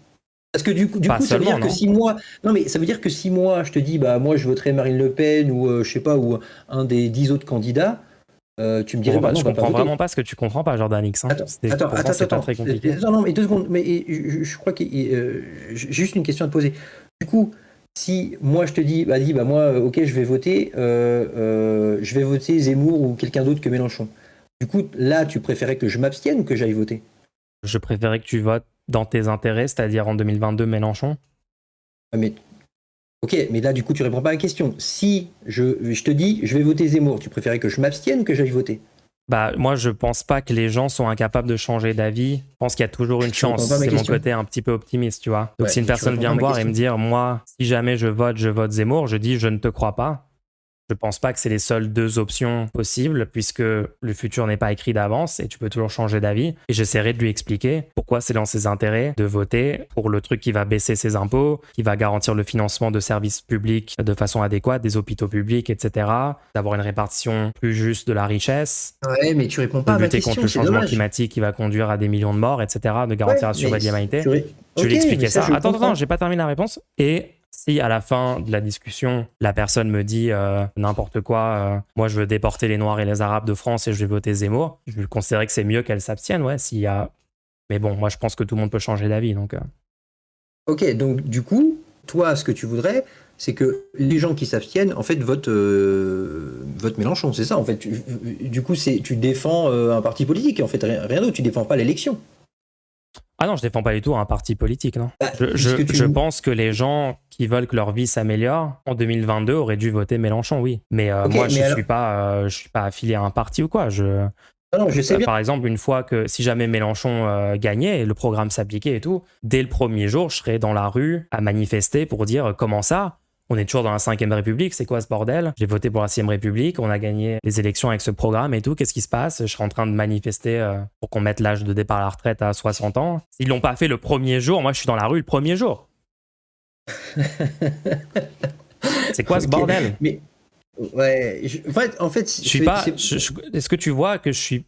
Parce que du coup ça veut dire que si moi... Non, mais ça veut dire que si moi, je te dis, bah moi je voterai Marine Le Pen ou je sais pas, ou un des 10 autres candidats, tu me dirais,
je comprends vraiment pas ce que tu comprends pas, Jordan X. Hein.
Attends,
c'est pas très compliqué.
Non, mais 2 secondes, mais je crois que j'ai juste une question à te poser. Du coup, si moi je te dis, bah moi, ok, je vais voter Zemmour ou quelqu'un d'autre que Mélenchon. Du coup, là, tu préférais que je m'abstienne ou que j'aille voter?
Je préférais que tu votes dans tes intérêts, c'est-à-dire en 2022 Mélenchon.
Mais ok, mais là, du coup, tu réponds pas à la question. Si je te dis, je vais voter Zemmour, tu préférais que je m'abstienne ou que j'aille voter?
Bah, moi, je pense pas que les gens sont incapables de changer d'avis. Je pense qu'il y a toujours une chance. C'est mon côté un petit peu optimiste, tu vois. Donc, si une personne vient me voir et me dire, moi, si jamais je vote Zemmour, je dis, je ne te crois pas. Je pense pas que c'est les seules 2 options possibles, puisque le futur n'est pas écrit d'avance et tu peux toujours changer d'avis. Et j'essaierai de lui expliquer pourquoi c'est dans ses intérêts de voter pour le truc qui va baisser ses impôts, qui va garantir le financement de services publics de façon adéquate, des hôpitaux publics, etc., d'avoir une répartition plus juste de la richesse.
Ouais, mais tu réponds pas à ma question.
De lutter contre le changement climatique qui va conduire à des millions de morts, etc., de garantir la survie de l'humanité. Je vais lui expliquer ça. Attends, j'ai pas terminé la réponse. Et si à la fin de la discussion, la personne me dit n'importe quoi, moi je veux déporter les Noirs et les Arabes de France et je vais voter Zemmour, je vais considérer que c'est mieux qu'elle s'abstienne, ouais, s'il y a... Mais bon, moi je pense que tout le monde peut changer d'avis, donc...
Ok, donc du coup, toi, ce que tu voudrais, c'est que les gens qui s'abstiennent, en fait, votent Mélenchon, c'est ça, en fait. Du coup, tu défends un parti politique, en fait, rien d'autre, tu défends pas l'élection.
Ah non, je défends pas du tout un parti politique, non. Bah, je pense que les gens qui veulent que leur vie s'améliore en 2022 auraient dû voter Mélenchon, oui. Mais moi, je suis pas affilié à un parti ou quoi.
Non, je sais bien.
Par exemple, une fois que si jamais Mélenchon gagnait et le programme s'appliquait et tout, dès le premier jour, je serais dans la rue à manifester pour dire comment ça. On est toujours dans la 5e République, c'est quoi ce bordel? J'ai voté pour la 6e République, on a gagné les élections avec ce programme et tout, qu'est-ce qui se passe? Je serais en train de manifester pour qu'on mette l'âge de départ à la retraite à 60 ans. S'ils l'ont pas fait le premier jour, moi je suis dans la rue le premier jour. C'est quoi ce bordel?
Mais ouais, en fait,
je suis pas. Est-ce que tu vois que je suis...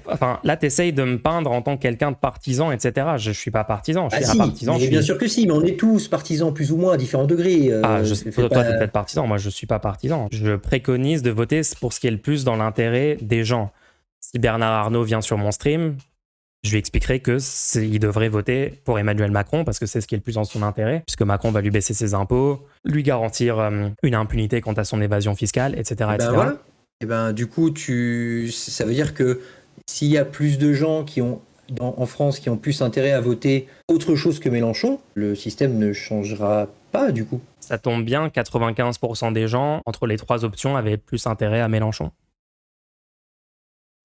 Enfin, là, t'essayes de me peindre en tant que quelqu'un de partisan, etc. Je suis pas partisan, je suis un partisan.
Bien sûr que si, mais on est tous partisans plus ou moins à différents degrés.
Toi, t'es peut-être partisan, moi je suis pas partisan. Je préconise de voter pour ce qui est le plus dans l'intérêt des gens. Si Bernard Arnault vient sur mon stream, je lui expliquerai qu'il devrait voter pour Emmanuel Macron parce que c'est ce qui est le plus dans son intérêt, puisque Macron va lui baisser ses impôts, lui garantir une impunité quant à son évasion fiscale, etc. etc.
Voilà. Et ben, du coup, ça veut dire que s'il y a plus de gens en France qui ont plus intérêt à voter autre chose que Mélenchon, le système ne changera pas du coup.
Ça tombe bien, 95% des gens, entre les 3 options, avaient plus intérêt à Mélenchon.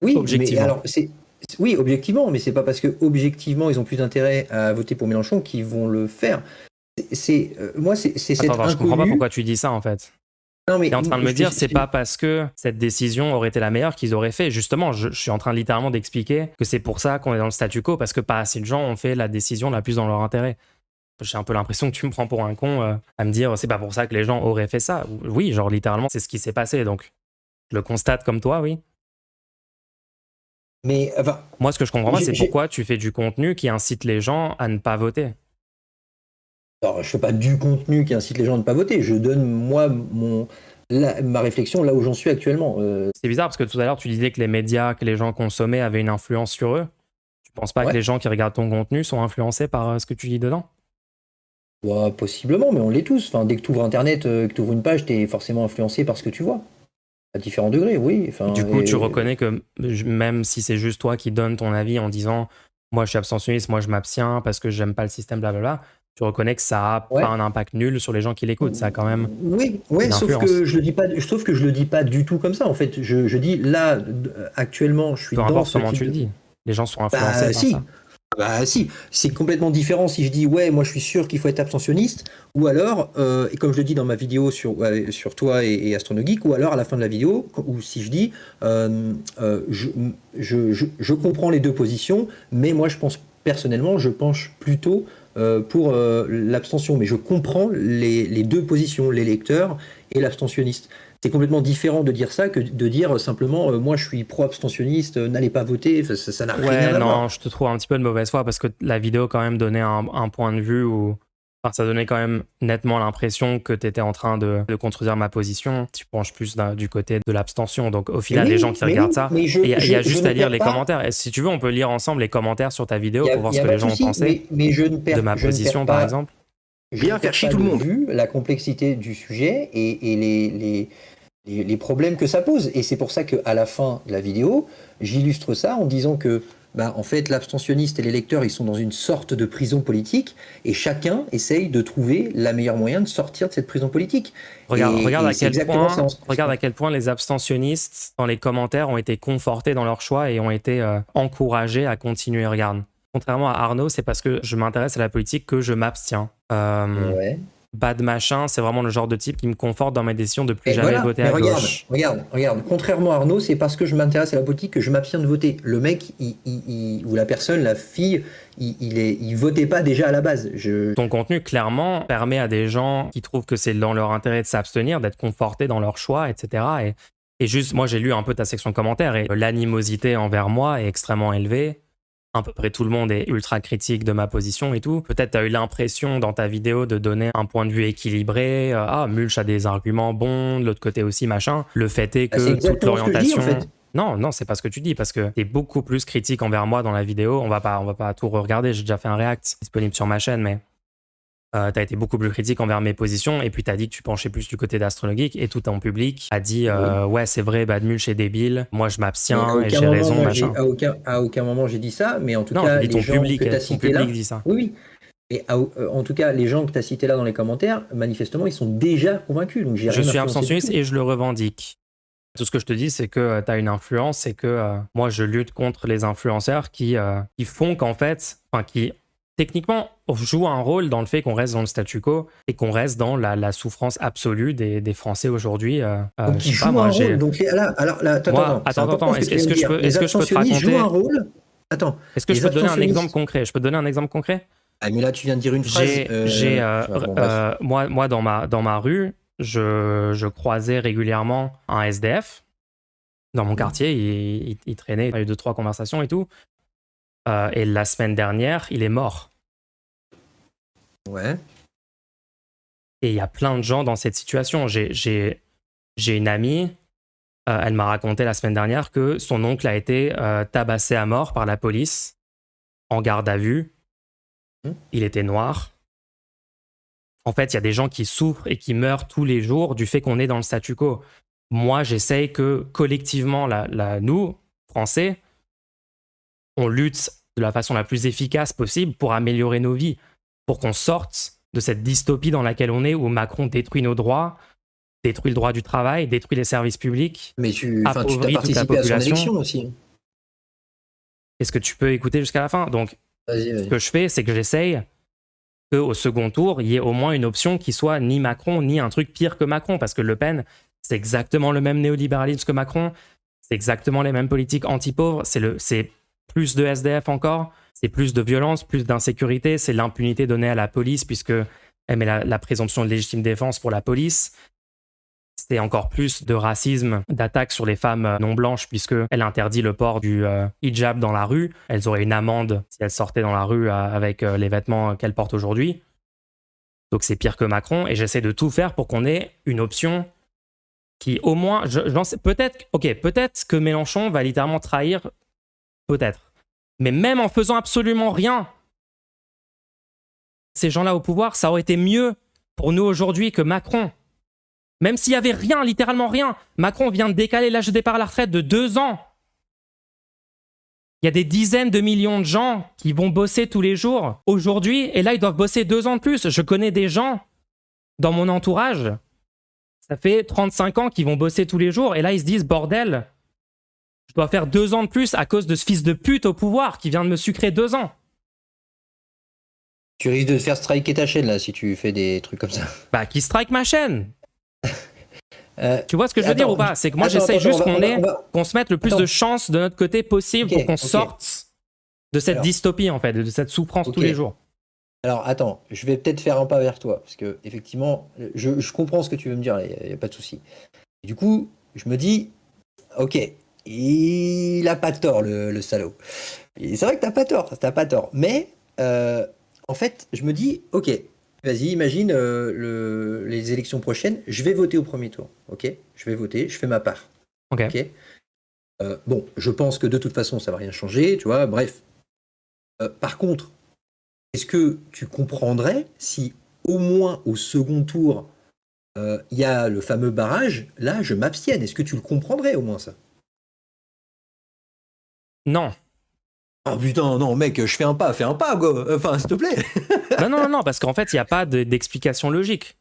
Oui, objectivement. Mais alors, oui, objectivement, mais c'est pas parce que objectivement ils ont plus d'intérêt à voter pour Mélenchon qu'ils vont le faire. Moi, c'est cette
inconnu... je comprends pas pourquoi tu dis ça en fait.
Non, mais
t'es en train de me dire, c'est pas parce que cette décision aurait été la meilleure qu'ils auraient fait. Justement, je suis en train littéralement d'expliquer que c'est pour ça qu'on est dans le statu quo, parce que pas assez de gens ont fait la décision la plus dans leur intérêt. J'ai un peu l'impression que tu me prends pour un con à me dire, c'est pas pour ça que les gens auraient fait ça. Oui, genre littéralement, c'est ce qui s'est passé, donc je le constate comme toi, oui.
Mais enfin,
Moi, ce que je comprends pas, c'est
j'ai-
pourquoi tu fais du contenu qui incite les gens à ne pas voter.
alors, je fais pas du contenu qui incite les gens à ne pas voter. Je donne moi ma réflexion là où j'en suis actuellement.
C'est bizarre parce que tout à l'heure, tu disais que les médias que les gens consommaient avaient une influence sur eux. Tu penses pas que
Ouais,
les gens qui regardent ton contenu sont influencés par ce que tu dis dedans?
ouais, possiblement, mais on l'est tous. Enfin, dès que tu ouvres Internet, que tu ouvres une page, tu es forcément influencé par ce que tu vois. À différents degrés, oui.
Du
Enfin,
coup, tu reconnais que même si c'est juste toi qui donnes ton avis en disant moi je suis abstentionniste, moi je m'abstiens parce que j'aime pas le système, blablabla, tu reconnais que ça a pas
ouais.
un impact nul sur les gens qui l'écoutent. Ça a quand même
Oui, ouais,
une
sauf
influence.
que je le dis pas, sauf que je le dis pas du tout comme ça. En fait, je dis là, actuellement, je suis
Peu
dans
importe
ce
comment
type
tu le
de.
dis. Les gens sont influencés
Bah
par ça.
si, bah si, c'est complètement différent si je dis ouais, moi je suis sûr qu'il faut être abstentionniste, ou alors, et comme je le dis dans ma vidéo sur, ouais, sur toi et Astronogeek, ou alors à la fin de la vidéo, ou si je dis je comprends les deux positions, mais moi je pense personnellement, je penche plutôt pour l'abstention, mais je comprends les deux positions, les lecteurs et l'abstentionniste. C'est complètement différent de dire ça que de dire simplement moi je suis pro-abstentionniste, n'allez pas voter, enfin, ça n'a rien
Ouais,
à voir.
non, je te trouve un petit peu de mauvaise foi parce que la vidéo quand même donnait un point de vue où enfin, ça donnait quand même nettement l'impression que tu étais en train de contredire ma position. Tu penches plus du côté de l'abstention. Donc au final, les gens qui
Mais
regardent
oui,
ça,
mais
il y a
je
juste
ne
à lire
perds
les
pas,
commentaires. Et si tu veux, on peut lire ensemble les commentaires sur ta vidéo pour voir
y
ce
a
que
pas
les
de
gens ont
souci,
pensé
mais
de ma position, par exemple.
je ne
Bien faire
perds
chier
pas
tout le
de
monde.
vue la complexité du sujet et les problèmes que ça pose. Et c'est pour ça qu'à la fin de la vidéo, j'illustre ça en disant que, bah, en fait, l'abstentionniste et les lecteurs, ils sont dans une sorte de prison politique et chacun essaye de trouver la meilleure moyen de sortir de cette prison politique.
Regarde
Et c'est exactement ça.
regarde à quel point les abstentionnistes dans les commentaires ont été confortés dans leur choix et ont été encouragés à continuer. Regarde. Contrairement à Arnaud, c'est parce que je m'intéresse à la politique que je m'abstiens.
Ouais.
Bad machin, c'est vraiment le genre de type qui me conforte dans ma décision de plus
Et
jamais
voilà,
voter
mais
à
regarde,
gauche.
regarde, regarde. Contrairement à Arnaud, c'est parce que je m'intéresse à la politique que je m'abstiens de voter. Le mec, ou la personne, la fille, il votait pas déjà à la base.
Ton contenu, clairement, permet à des gens qui trouvent que c'est dans leur intérêt de s'abstenir, d'être confortés dans leur choix, etc. Et juste, moi, j'ai lu un peu ta section commentaires et l'animosité envers moi est extrêmement élevée. À peu près tout le monde est ultra critique de ma position et tout. Peut-être tu as eu l'impression dans ta vidéo de donner un point de vue équilibré. Ah, Mulch a des arguments bons, de l'autre côté aussi, machin. Le fait est
Bah, c'est
que toute
exactement ce que je dis en
l'orientation...
fait.
Non, non, c'est pas ce que tu dis parce que t'es beaucoup plus critique envers moi dans la vidéo. On va pas tout regarder. J'ai déjà fait un react disponible sur ma chaîne, mais t'as été beaucoup plus critique envers mes positions et puis t'as dit que tu penchais plus du côté d'Astronogeek et tout ton public a dit
Oui.
ouais c'est vrai Bad Mulch est débile, moi je
Mais
m'abstiens et j'ai raison machin.
à aucun moment j'ai dit ça, mais en tout
Non, je
cas,
dis
les gens que tu as
ton
cités
public
là,
dit ça.
oui, oui. Et en tout cas, les gens que tu as cités là dans les commentaires, manifestement, ils sont déjà convaincus, donc j'ai
Je
rien
suis
influencé du
abstentionniste
tout.
et je le revendique. Tout ce que je te dis, c'est que tu as une influence et que moi, je lutte contre les influenceurs qui font qu'en fait, enfin, qui techniquement jouent un rôle dans le fait qu'on reste dans le statu quo et qu'on reste dans la souffrance absolue des Français aujourd'hui.
Donc
Je
ils
sais pas,
jouent
moi,
un rôle. Donc alors là,
moi,
c'est
attends,
important ce que tu viens de dire. Les
est-ce que je peux te
abstentionnistes jouent un
raconter,
rôle. Attends,
est-ce que je
les
peux te donner un exemple
abstentionnistes.
concret? Je peux te donner un exemple concret?
Ah mais là tu viens de dire une phrase. Bon, bref.
Moi, dans ma rue, je croisais régulièrement un SDF. Dans mon quartier, il traînait, il y a eu 2-3 conversations et tout. Et la semaine dernière, il est mort.
Ouais.
Et il y a plein de gens dans cette situation. J'ai une amie, elle m'a raconté la semaine dernière que son oncle a été tabassé à mort par la police en garde à vue. Il était noir. En fait, il y a des gens qui souffrent et qui meurent tous les jours du fait qu'on est dans le statu quo. Moi, j'essaye que collectivement, nous, Français, on lutte de la façon la plus efficace possible pour améliorer nos vies, pour qu'on sorte de cette dystopie dans laquelle on est, où Macron détruit nos droits, détruit le droit du travail, détruit les services publics,
Mais tu t'as
appauvrit toute la
participé à son
population.
élection aussi.
Est-ce que tu peux écouter jusqu'à la fin? Donc,
Vas-y,
ce
vas-y.
que je fais, c'est que j'essaye qu'au second tour, il y ait au moins une option qui soit ni Macron, ni un truc pire que Macron, parce que Le Pen, c'est exactement le même néolibéralisme que Macron, c'est exactement les mêmes politiques anti-pauvres, c'est plus de SDF encore, c'est plus de violence, plus d'insécurité, c'est l'impunité donnée à la police, puisque elle met la présomption de légitime défense pour la police. c'est encore plus de racisme, d'attaques sur les femmes non blanches, puisqu'elle interdit le port du hijab dans la rue. Elles auraient une amende si elles sortaient dans la rue avec les vêtements qu'elles portent aujourd'hui. Donc c'est pire que Macron, et j'essaie de tout faire pour qu'on ait une option qui, au moins, peut-être que Mélenchon va littéralement trahir, peut-être. Mais même en faisant absolument rien, ces gens-là au pouvoir, ça aurait été mieux pour nous aujourd'hui que Macron. Même s'il n'y avait rien, littéralement rien. Macron vient de décaler l'âge de départ à la retraite de 2 ans. Il y a des dizaines de millions de gens qui vont bosser tous les jours aujourd'hui, et là, ils doivent bosser 2 ans de plus. Je connais des gens dans mon entourage, ça fait 35 ans qu'ils vont bosser tous les jours, et là, ils se disent, bordel, je dois faire 2 ans de plus à cause de ce fils de pute au pouvoir qui vient de me sucrer 2 ans.
Tu risques de te faire striker ta chaîne là si tu fais des trucs comme ça.
Bah, qui strike ma chaîne. Tu vois ce que je veux dire ou pas? C'est que moi, j'essaie juste qu'on se mette le plus de chance de notre côté possible pour qu'on sorte de cette dystopie, en fait, de cette souffrance tous les jours.
Alors, attends, je vais peut-être faire un pas vers toi, parce que effectivement, je comprends ce que tu veux me dire, il n'y a pas de souci. Et du coup, je me dis, ok, il a pas tort, le salaud. Et c'est vrai que t'as pas tort. Mais, en fait, je me dis, ok, vas-y, imagine les élections prochaines, je vais voter au premier tour, ok? Je vais voter, je fais ma part.
Ok.
Bon, je pense que de toute façon, ça va rien changer, tu vois, bref. Par contre, est-ce que tu comprendrais si au moins au second tour, il y a le fameux barrage, là, je m'abstienne? Est-ce que tu le comprendrais au moins ça?
Non.
Ah putain, non, mec, je fais un pas, go. Enfin, s'il te plaît.
non, parce qu'en fait, il n'y a pas d'explication logique.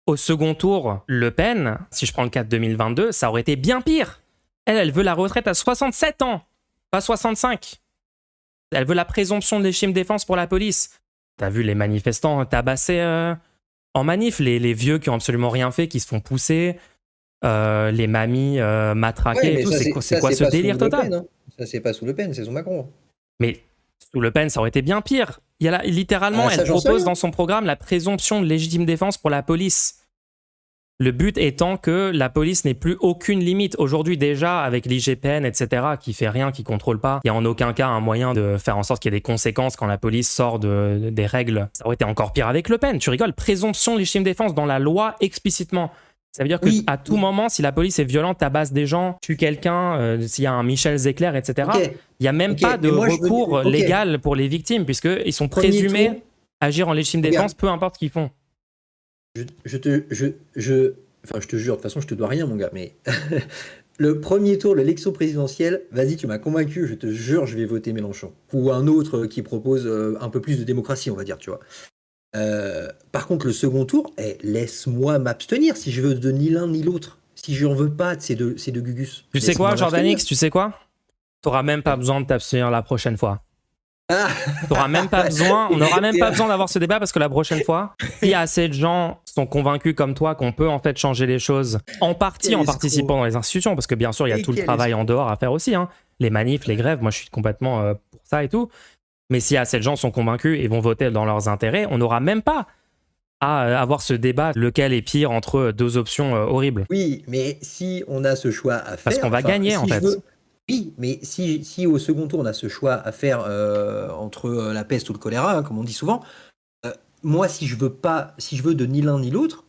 Au second tour, Le Pen, si je prends le cas de 2022, ça aurait été bien pire. Elle veut la retraite à 67 ans, pas 65. Elle veut la présomption de légitime défense pour la police. T'as vu les manifestants tabassés en manif, les vieux qui ont absolument rien fait, qui se font pousser, les mamies matraquées et tout. C'est quoi ce délire total?
Pen, hein. Ça, c'est pas sous Le Pen, c'est sous Macron.
Mais sous Le Pen, ça aurait été bien pire. Il y a littéralement, elle propose dans son programme la présomption de légitime défense pour la police. Le but étant que la police n'ait plus aucune limite. Aujourd'hui déjà, avec l'IGPN, etc., qui fait rien, qui contrôle pas, il n'y a en aucun cas un moyen de faire en sorte qu'il y ait des conséquences quand la police sort des règles. Ça aurait été encore pire avec Le Pen. Tu rigoles, présomption de légitime défense dans la loi explicitement. Ça veut dire qu'à tout moment, si la police est violente, tabasse des gens, tue quelqu'un, s'il y a un Michel Zecler, etc., il n'y a même pas de recours légal pour les victimes, puisqu'ils sont présumés agir en légitime défense, peu importe ce qu'ils font.
Je te jure, de toute façon, je te dois rien, mon gars, mais le premier tour de l'élection présidentielle, vas-y, tu m'as convaincu, je te jure, je vais voter Mélenchon. Ou un autre qui propose un peu plus de démocratie, on va dire, tu vois. Par contre, le second tour, laisse-moi m'abstenir si je veux de ni l'un ni l'autre. Si je n'en veux pas de ces deux Gugus.
Tu sais quoi, Jordanix, tu sais quoi? T'auras même pas besoin de t'abstenir la prochaine fois. T'auras même pas besoin, on n'aura même pas besoin d'avoir ce débat parce que la prochaine fois, s'il y a assez de gens qui sont convaincus comme toi qu'on peut en fait changer les choses, en partie en participant dans les institutions, parce que bien sûr, il y a tout le travail en dehors à faire aussi, hein. Les manifs, les grèves, moi je suis complètement pour ça et tout. Mais si assez de gens sont convaincus et vont voter dans leurs intérêts, on n'aura même pas à avoir ce débat, lequel est pire entre deux options horribles.
Oui, mais si on a ce choix à faire...
Parce qu'on va gagner, en fait.
Oui, mais si au second tour, on a ce choix à faire entre la peste ou le choléra, hein, comme on dit souvent, moi, si je veux de ni l'un ni l'autre,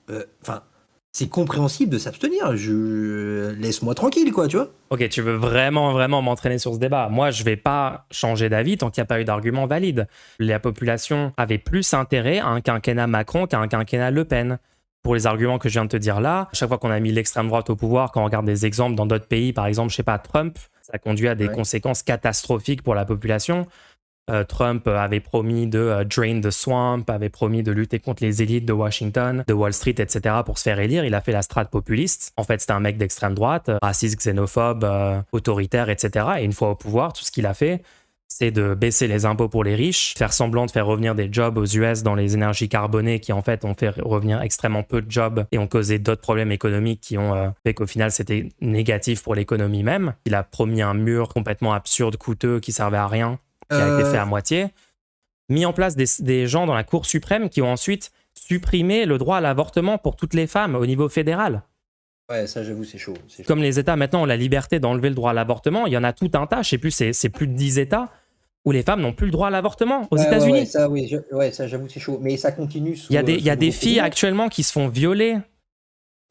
c'est compréhensible de s'abstenir. Laisse-moi tranquille, quoi, tu vois.
Ok, tu veux vraiment m'entraîner sur ce débat. Moi, je vais pas changer d'avis tant qu'il n'y a pas eu d'argument valide. La population avait plus intérêt à un quinquennat Macron qu'à un quinquennat Le Pen. Pour les arguments que je viens de te dire là, chaque fois qu'on a mis l'extrême droite au pouvoir, quand on regarde des exemples dans d'autres pays, par exemple, je sais pas, Trump, ça conduit à des conséquences catastrophiques pour la population. Trump avait promis de drain the swamp, avait promis de lutter contre les élites de Washington, de Wall Street, etc. pour se faire élire. Il a fait la strate populiste. En fait, c'était un mec d'extrême droite, raciste, xénophobe, autoritaire, etc. Et une fois au pouvoir, tout ce qu'il a fait, c'est de baisser les impôts pour les riches, faire semblant de faire revenir des jobs aux US dans les énergies carbonées qui en fait ont fait revenir extrêmement peu de jobs et ont causé d'autres problèmes économiques qui ont fait qu'au final c'était négatif pour l'économie même. Il a promis un mur complètement absurde, coûteux, qui servait à rien, qui a été fait à moitié. Mis en place des gens dans la Cour suprême qui ont ensuite supprimer le droit à l'avortement pour toutes les femmes au niveau fédéral.
Ouais, ça j'avoue, c'est chaud.
Comme les États maintenant ont la liberté d'enlever le droit à l'avortement, il y en a tout un tas, je sais plus, c'est plus de 10 États où les femmes n'ont plus le droit à l'avortement aux États-Unis.
Ça, oui, ça j'avoue, c'est chaud. Mais ça continue.
Il y a des filles actuellement qui se font violer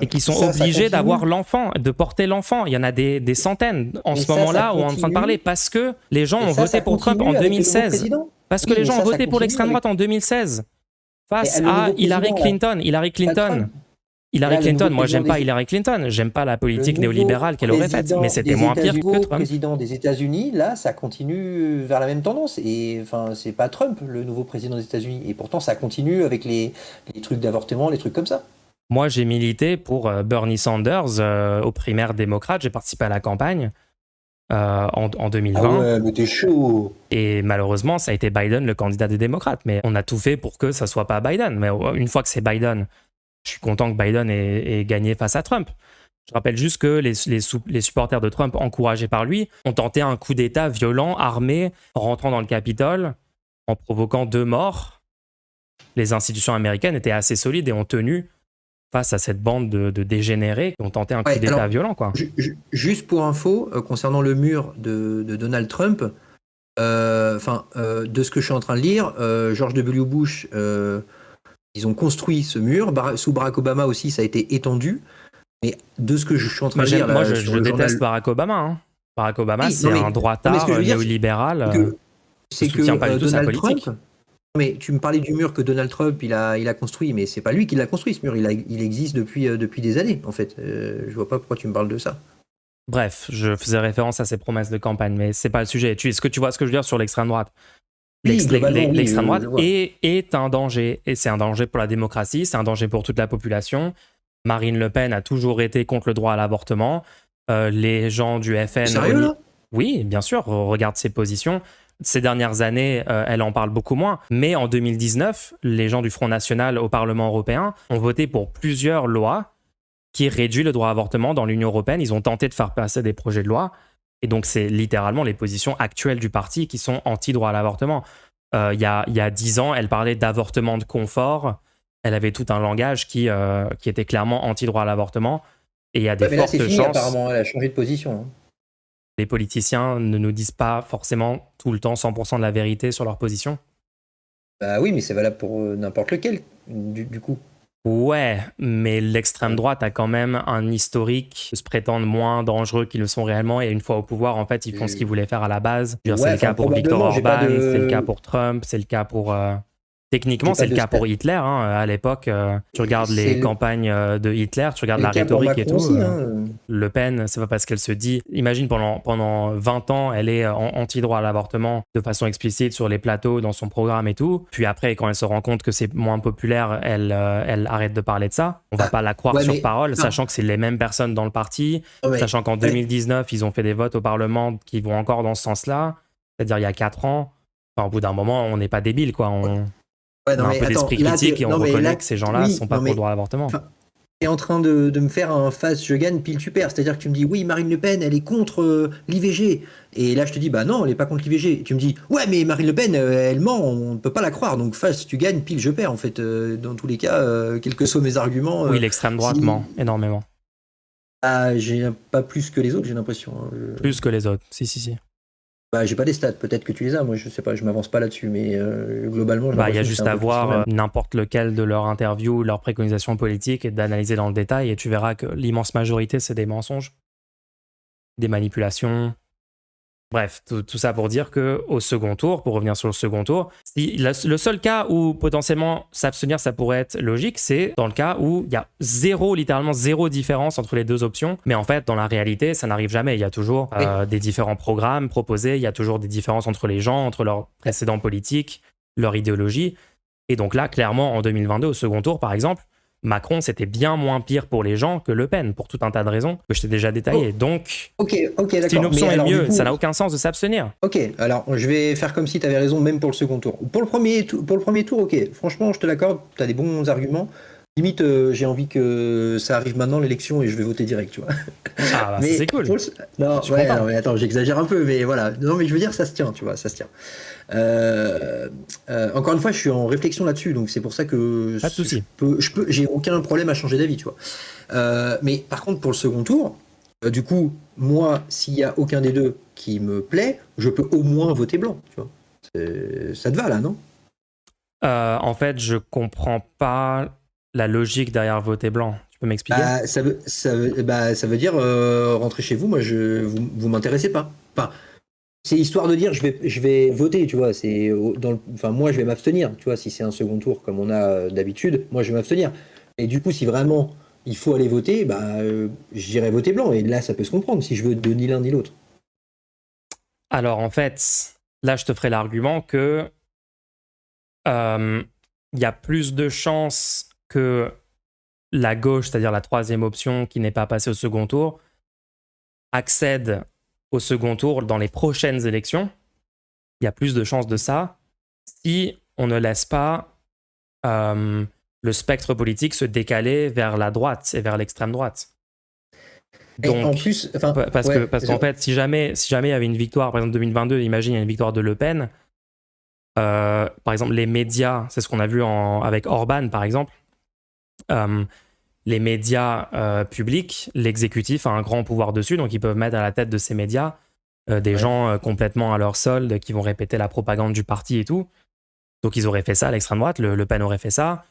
et qui sont obligées d'avoir l'enfant, de porter l'enfant. Il y en a des centaines en ce moment-là où on est en train de parler parce que les gens ont voté pour Trump en 2016. Parce que les gens ont voté pour l'extrême droite en 2016 face à Hillary Clinton. Hillary Clinton, moi j'aime pas Hillary Clinton, j'aime pas la politique néolibérale qu'elle aurait faite, mais c'était moins pire que Trump.
Le président des États-Unis, là, ça continue vers la même tendance. Et enfin, c'est pas Trump, le nouveau président des États-Unis. Et pourtant, ça continue avec les trucs d'avortement, les trucs comme ça.
Moi, j'ai milité pour Bernie Sanders aux primaires démocrates. J'ai participé à la campagne en 2020.
Ah ouais, mais t'es chaud.
Et malheureusement, ça a été Biden, le candidat des démocrates. Mais on a tout fait pour que ça soit pas Biden. Mais une fois que c'est Biden, je suis content que Biden ait gagné face à Trump. Je rappelle juste que les supporters de Trump, encouragés par lui, ont tenté un coup d'État violent, armé, en rentrant dans le Capitole, en provoquant 2 morts. Les institutions américaines étaient assez solides et ont tenu face à cette bande de dégénérés qui ont tenté un coup d'État violent, quoi.
Juste pour info, concernant le mur de Donald Trump, de ce que je suis en train de lire, George W. Bush... ils ont construit ce mur. Sous Barack Obama aussi, ça a été étendu. Mais de ce que je suis en train de dire...
Moi, je déteste Barack Obama. Hein. Barack Obama, c'est un droitard néolibéral qui ne soutient pas du tout sa politique.
Trump, mais tu me parlais du mur que Donald Trump il a construit, mais c'est pas lui qui l'a construit, ce mur. Il existe depuis des années, en fait. Je vois pas pourquoi tu me parles de ça.
Bref, je faisais référence à ses promesses de campagne, mais c'est pas le sujet. Est-ce que tu vois ce que je veux dire sur l'extrême droite? L'extrême droite est un danger, et c'est un danger pour la démocratie, c'est un danger pour toute la population. Marine Le Pen a toujours été contre le droit à l'avortement. Les gens du FN...
Sérieux, là?
Oui, bien sûr, regarde ses positions. Ces dernières années, elle en parle beaucoup moins. Mais en 2019, les gens du Front National au Parlement européen ont voté pour plusieurs lois qui réduisent le droit à l'avortement dans l'Union européenne. Ils ont tenté de faire passer des projets de loi. Et donc, c'est littéralement les positions actuelles du parti qui sont anti-droit à l'avortement. Il y a 10 ans, elle parlait d'avortement de confort. Elle avait tout un langage qui était clairement anti-droit à l'avortement. Et il y a des fortes chances...
Apparemment, elle a changé de position. Hein.
Les politiciens ne nous disent pas forcément tout le temps 100% de la vérité sur leur position.
Bah oui, mais c'est valable pour n'importe lequel, du coup.
Ouais, mais l'extrême droite a quand même un historique de se prétendre moins dangereux qu'ils le sont réellement, et une fois au pouvoir, en fait, ils font ce qu'ils voulaient faire à la base. C'est le cas pour Viktor Orban, c'est le cas pour Trump, c'est le cas pour... Techniquement, c'est le cas pour Hitler. Hein. À l'époque, tu regardes les campagnes de Hitler, tu regardes la rhétorique et tout.
Aussi,
Le Pen, c'est pas parce qu'elle se dit... Imagine, pendant 20 ans, elle est anti-droit à l'avortement de façon explicite sur les plateaux, dans son programme et tout. Puis après, quand elle se rend compte que c'est moins populaire, elle arrête de parler de ça. On va pas la croire sur parole, sachant que c'est les mêmes personnes dans le parti, sachant qu'en 2019, ils ont fait des votes au Parlement qui vont encore dans ce sens-là. C'est-à-dire il y a 4 ans. Enfin, au bout d'un moment, on n'est pas débile, quoi. On a un peu d'esprit critique et on reconnaît que ces gens-là ne sont pas pour le droit à l'avortement.
Tu es en train de me faire un face je gagne, pile tu perds. C'est-à-dire que tu me dis, oui, Marine Le Pen, elle est contre l'IVG. Et là, je te dis, bah non, elle n'est pas contre l'IVG. Et tu me dis, ouais, mais Marine Le Pen, elle ment, on ne peut pas la croire. Donc face tu gagnes, pile je perds, en fait. Dans tous les cas, quels que soient mes arguments.
Oui, l'extrême droite ment énormément.
Ah, j'ai pas plus que les autres, j'ai l'impression.
Plus que les autres, si.
Bah, j'ai pas des stats, peut-être que tu les as, moi je sais pas, je m'avance pas là-dessus, mais globalement...
Il y a juste à voir n'importe lequel de leurs interviews, leurs préconisations politiques et d'analyser dans le détail, et tu verras que l'immense majorité, c'est des mensonges, des manipulations. Bref, tout ça pour dire qu'au second tour, pour revenir sur le second tour, le seul cas où potentiellement s'abstenir, ça pourrait être logique, c'est dans le cas où il y a littéralement zéro différence entre les deux options. Mais en fait, dans la réalité, ça n'arrive jamais. Il y a toujours des différents programmes proposés, il y a toujours des différences entre les gens, entre leurs précédents politiques, leur idéologie. Et donc là, clairement, en 2022, au second tour, par exemple, Macron, c'était bien moins pire pour les gens que Le Pen, pour tout un tas de raisons que je t'ai déjà détaillées. Donc,
d'accord.
si une option est mieux, ça n'a aucun sens de s'abstenir.
Ok, alors je vais faire comme si tu avais raison, même pour le second tour. Pour le premier tour, ok, franchement, je te l'accorde, tu as des bons arguments. Limite, j'ai envie que ça arrive maintenant, l'élection, et je vais voter direct, tu vois.
Ah, bah, ça,
Mais
c'est cool.
non,
Je suis
ouais,
content.
non, mais attends, j'exagère un peu, mais voilà. Non, mais je veux dire, ça se tient, tu vois, ça se tient. Encore une fois, je suis en réflexion là-dessus, donc c'est pour ça que
Pas de souci.
j'ai aucun problème à changer d'avis, tu vois. Mais par contre, pour le second tour, du coup, moi, s'il y a aucun des deux qui me plaît, je peux au moins voter blanc, tu vois. Ça te va là, non?
En fait, je comprends pas la logique derrière voter blanc. Tu peux m'expliquer?
Ça veut dire rentrer chez vous, vous m'intéressez pas. Enfin, c'est histoire de dire je vais voter, tu vois. Enfin, moi je vais m'abstenir, tu vois. Si c'est un second tour comme on a d'habitude, moi je vais m'abstenir. Et du coup, si vraiment il faut aller voter, j'irai voter blanc. Et là, ça peut se comprendre si je veux de ni l'un ni l'autre.
Alors, en fait, là, je te ferai l'argument que il y a plus de chances que la gauche, c'est-à-dire la troisième option qui n'est pas passée au second tour, accède au second tour dans les prochaines élections. Il y a plus de chances de ça si on ne laisse pas le spectre politique se décaler vers la droite et vers l'extrême droite.
Et en
Donc,
plus, enfin,
parce
ouais,
qu'en fait, si jamais il y avait une victoire, par exemple 2022, imagine il y a une victoire de Le Pen, par exemple les médias, c'est ce qu'on a vu avec Orban par exemple, les médias publics, l'exécutif a un grand pouvoir dessus, donc ils peuvent mettre à la tête de ces médias des gens complètement à leur solde qui vont répéter la propagande du parti et tout. Donc ils auraient fait ça à l'extrême droite, Le Pen aurait fait ça.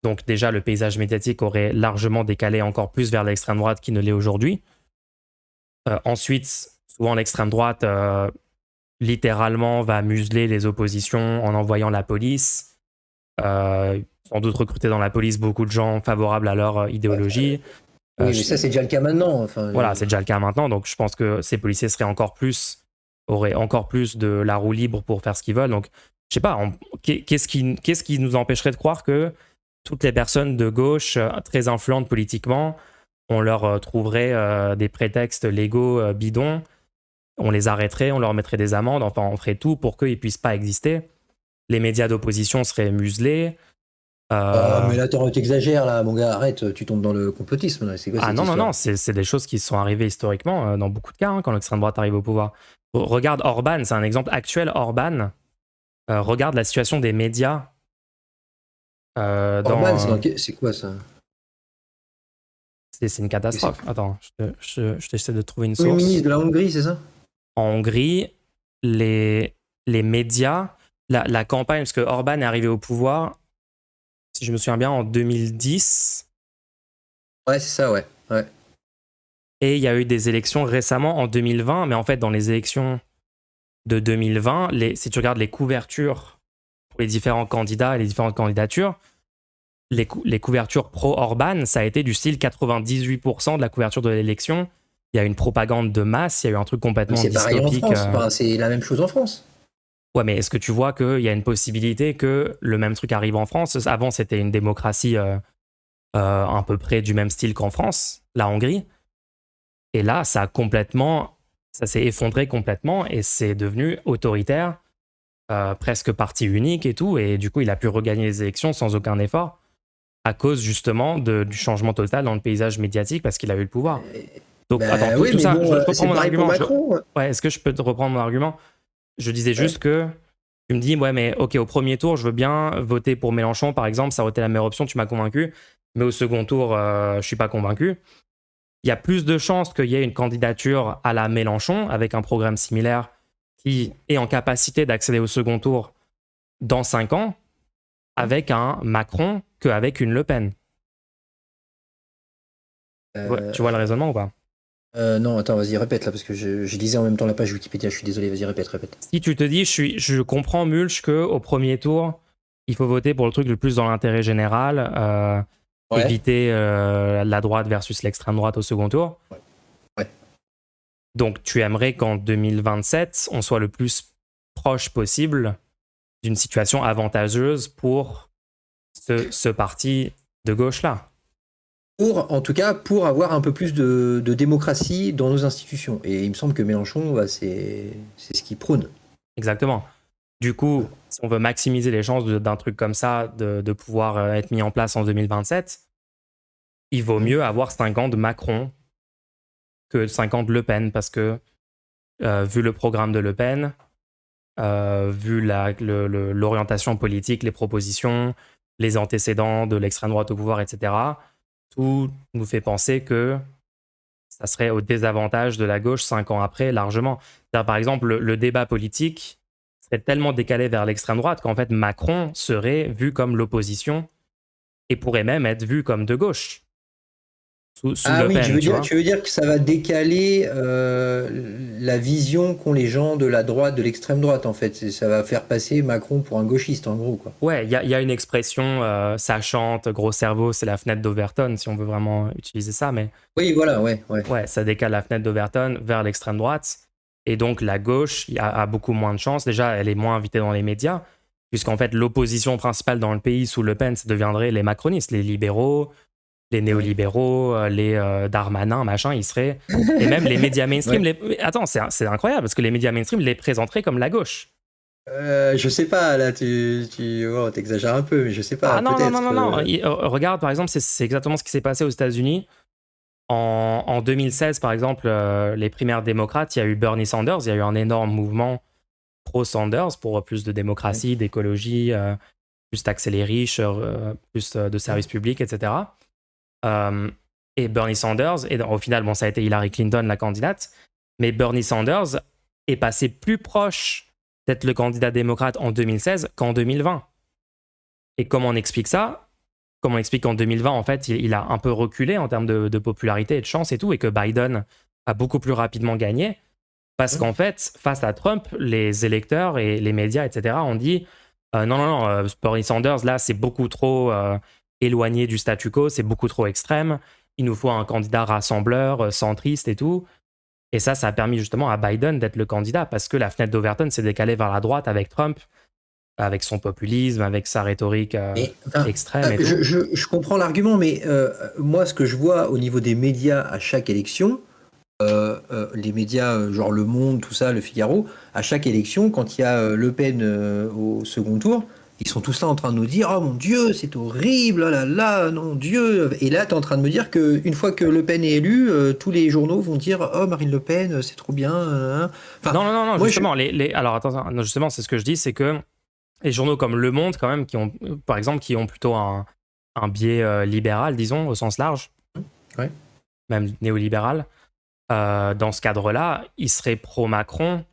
Donc déjà, le paysage médiatique aurait largement décalé encore plus vers l'extrême droite qu'il ne l'est aujourd'hui. Ensuite, souvent l'extrême droite, littéralement, va museler les oppositions en envoyant la police. Sans doute recruter dans la police beaucoup de gens favorables à leur idéologie.
oui, mais ça c'est déjà le cas maintenant. Enfin,
Voilà, c'est déjà le cas maintenant. Donc je pense que ces policiers auraient encore plus de la roue libre pour faire ce qu'ils veulent. Donc, je sais pas, qu'est-ce qui nous empêcherait de croire que toutes les personnes de gauche très influentes politiquement, on leur trouverait des prétextes légaux bidons, on les arrêterait, on leur mettrait des amendes, enfin on ferait tout pour qu'ils puissent pas exister. Les médias d'opposition seraient muselés.
Oh, mais là, t'exagères, là, mon gars, arrête, tu tombes dans le complotisme, là. C'est quoi
Ah
cette
non, non,
histoire?
non, c'est des choses qui sont arrivées historiquement dans beaucoup de cas, hein, quand l'extrême droite arrive au pouvoir. Regarde Orban, c'est un exemple actuel. Orban, regarde la situation des médias
Orban,
dans.
c'est quoi ça?
C'est une catastrophe. Attends, je t'essaie de trouver une
Oui,
source.
ministre de la Hongrie, c'est ça?
En Hongrie, les médias, la campagne, parce que Orban est arrivé au pouvoir, si je me souviens bien, en 2010,
Ouais, c'est ça, ouais. Ouais.
et il y a eu des élections récemment en 2020, mais en fait, dans les élections de 2020, si tu regardes les couvertures pour les différents candidats et les différentes candidatures, les couvertures pro-Orban, ça a été du style 98% de la couverture de l'élection. Il y a eu une propagande de masse, il y a eu un truc
Mais
complètement
c'est pareil en
dystopique.
France, enfin, c'est la même chose en France.
Ouais, mais est-ce que tu vois qu'il y a une possibilité que le même truc arrive en France? Avant, c'était une démocratie à peu près du même style qu'en France, la Hongrie. Et là, ça s'est effondré complètement et c'est devenu autoritaire, presque parti unique et tout. Et du coup, il a pu regagner les élections sans aucun effort à cause justement du changement total dans le paysage médiatique parce qu'il a eu le pouvoir. Donc, attends,
Oui,
tout
mais
ça,
bon,
je reprends
c'est
mon
pareil pour
argument.
Macron.
Ouais, est-ce que je peux te reprendre mon argument? Je disais
Ouais.
juste que tu me dis, ouais, mais ok, au premier tour, je veux bien voter pour Mélenchon, par exemple, ça aurait été la meilleure option, tu m'as convaincu. Mais au second tour, je suis pas convaincu. Il y a plus de chances qu'il y ait une candidature à la Mélenchon avec un programme similaire qui est en capacité d'accéder au second tour dans 5 ans avec un Macron qu'avec une Le Pen. Ouais, tu vois le raisonnement ou pas?
Non, attends, vas-y, répète là, parce que je lisais en même temps la page Wikipédia, je suis désolé, vas-y, répète.
Si tu te dis, je comprends, Mulch, qu'au premier tour, il faut voter pour le truc le plus dans l'intérêt général,
Ouais.
éviter la droite versus l'extrême droite au second tour.
Ouais.
Donc tu aimerais qu'en 2027, on soit le plus proche possible d'une situation avantageuse pour ce parti de gauche-là.
En tout cas, pour avoir un peu plus de démocratie dans nos institutions. Et il me semble que Mélenchon, c'est ce qu'il prône.
Exactement. Du coup, si on veut maximiser les chances d'un truc comme ça de pouvoir être mis en place en 2027, il vaut mieux avoir 5 ans de Macron que 5 ans de Le Pen, parce que vu le programme de Le Pen, vu l'orientation politique, les propositions, les antécédents de l'extrême droite au pouvoir, etc., tout nous fait penser que ça serait au désavantage de la gauche 5 ans après, largement. Par exemple, le débat politique serait tellement décalé vers l'extrême droite qu'en fait, Macron serait vu comme l'opposition et pourrait même être vu comme de gauche, sous
Ah
Le
oui,
Pen, tu vois.
tu veux dire que ça va décaler la vision qu'ont les gens de la droite, de l'extrême droite, en fait. Ça va faire passer Macron pour un gauchiste, en gros, quoi.
Ouais, il y a une expression, ça chante, gros cerveau, c'est la fenêtre d'Overton, si on veut vraiment utiliser ça, mais
Oui, voilà, ouais.
ouais, ça décale la fenêtre d'Overton vers l'extrême droite. Et donc, la gauche a beaucoup moins de chance. Déjà, elle est moins invitée dans les médias, puisqu'en fait, l'opposition principale dans le pays sous Le Pen, ça deviendrait les macronistes, les libéraux, les néolibéraux, les Darmanin, machin, ils seraient. Et même les médias mainstream.
Ouais.
Attends, c'est incroyable, parce que les médias mainstream les présenteraient comme la gauche.
Je sais pas, là, t'exagères un peu, mais je sais pas,
Ah non, non, non,
peut-être.
non, non. Regarde, par exemple, c'est exactement ce qui s'est passé aux États-Unis. En 2016, par exemple, les primaires démocrates, il y a eu Bernie Sanders, il y a eu un énorme mouvement pro-Sanders pour plus de démocratie, d'écologie, plus taxer les riches, plus de services publics, etc. Et Bernie Sanders, et au final, bon, ça a été Hillary Clinton, la candidate, mais Bernie Sanders est passé plus proche d'être le candidat démocrate en 2016 qu'en 2020. Et comment on explique ça? Comment on explique qu'en 2020, en fait, il a un peu reculé en termes de popularité et de chance et tout, et que Biden a beaucoup plus rapidement gagné? Parce qu'en fait, face à Trump, les électeurs et les médias, etc., ont dit non, non, non, Bernie Sanders, là, c'est beaucoup trop éloigné du statu quo, c'est beaucoup trop extrême. Il nous faut un candidat rassembleur, centriste et tout. Et ça a permis justement à Biden d'être le candidat, parce que la fenêtre d'Overton s'est décalée vers la droite avec Trump, avec son populisme, avec sa rhétorique
Enfin,
extrême et tout.
je comprends l'argument, mais moi, ce que je vois au niveau des médias à chaque élection, les médias genre Le Monde, tout ça, Le Figaro, à chaque élection, quand il y a Le Pen au second tour, ils sont tous là en train de nous dire oh mon Dieu, c'est horrible, oh là là, non Dieu. Et là, tu es en train de me dire qu'une fois que Le Pen est élu, tous les journaux vont dire oh Marine Le Pen, c'est trop bien. Hein. Enfin,
Non, non, non, non,
moi,
justement, alors attends, non, justement, c'est ce que je dis, c'est que les journaux comme Le Monde, quand même, qui ont, par exemple, qui ont plutôt un biais libéral, disons, au sens large,
Ouais.
même néolibéral, dans ce cadre-là, ils seraient pro-Macron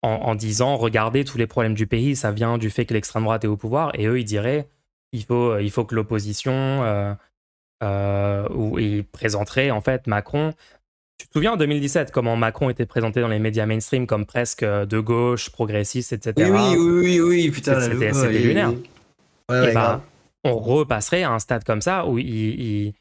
en disant regardez, tous les problèmes du pays, ça vient du fait que l'extrême droite est au pouvoir, et eux, ils diraient il faut que l'opposition, ou ils présenteraient en fait Macron. Tu te souviens en 2017 comment Macron était présenté dans les médias mainstream comme presque de gauche, progressiste, etc.
Oui, putain,
C'était lunaire. Et
ouais, grave.
bah, on repasserait à un stade comme ça où il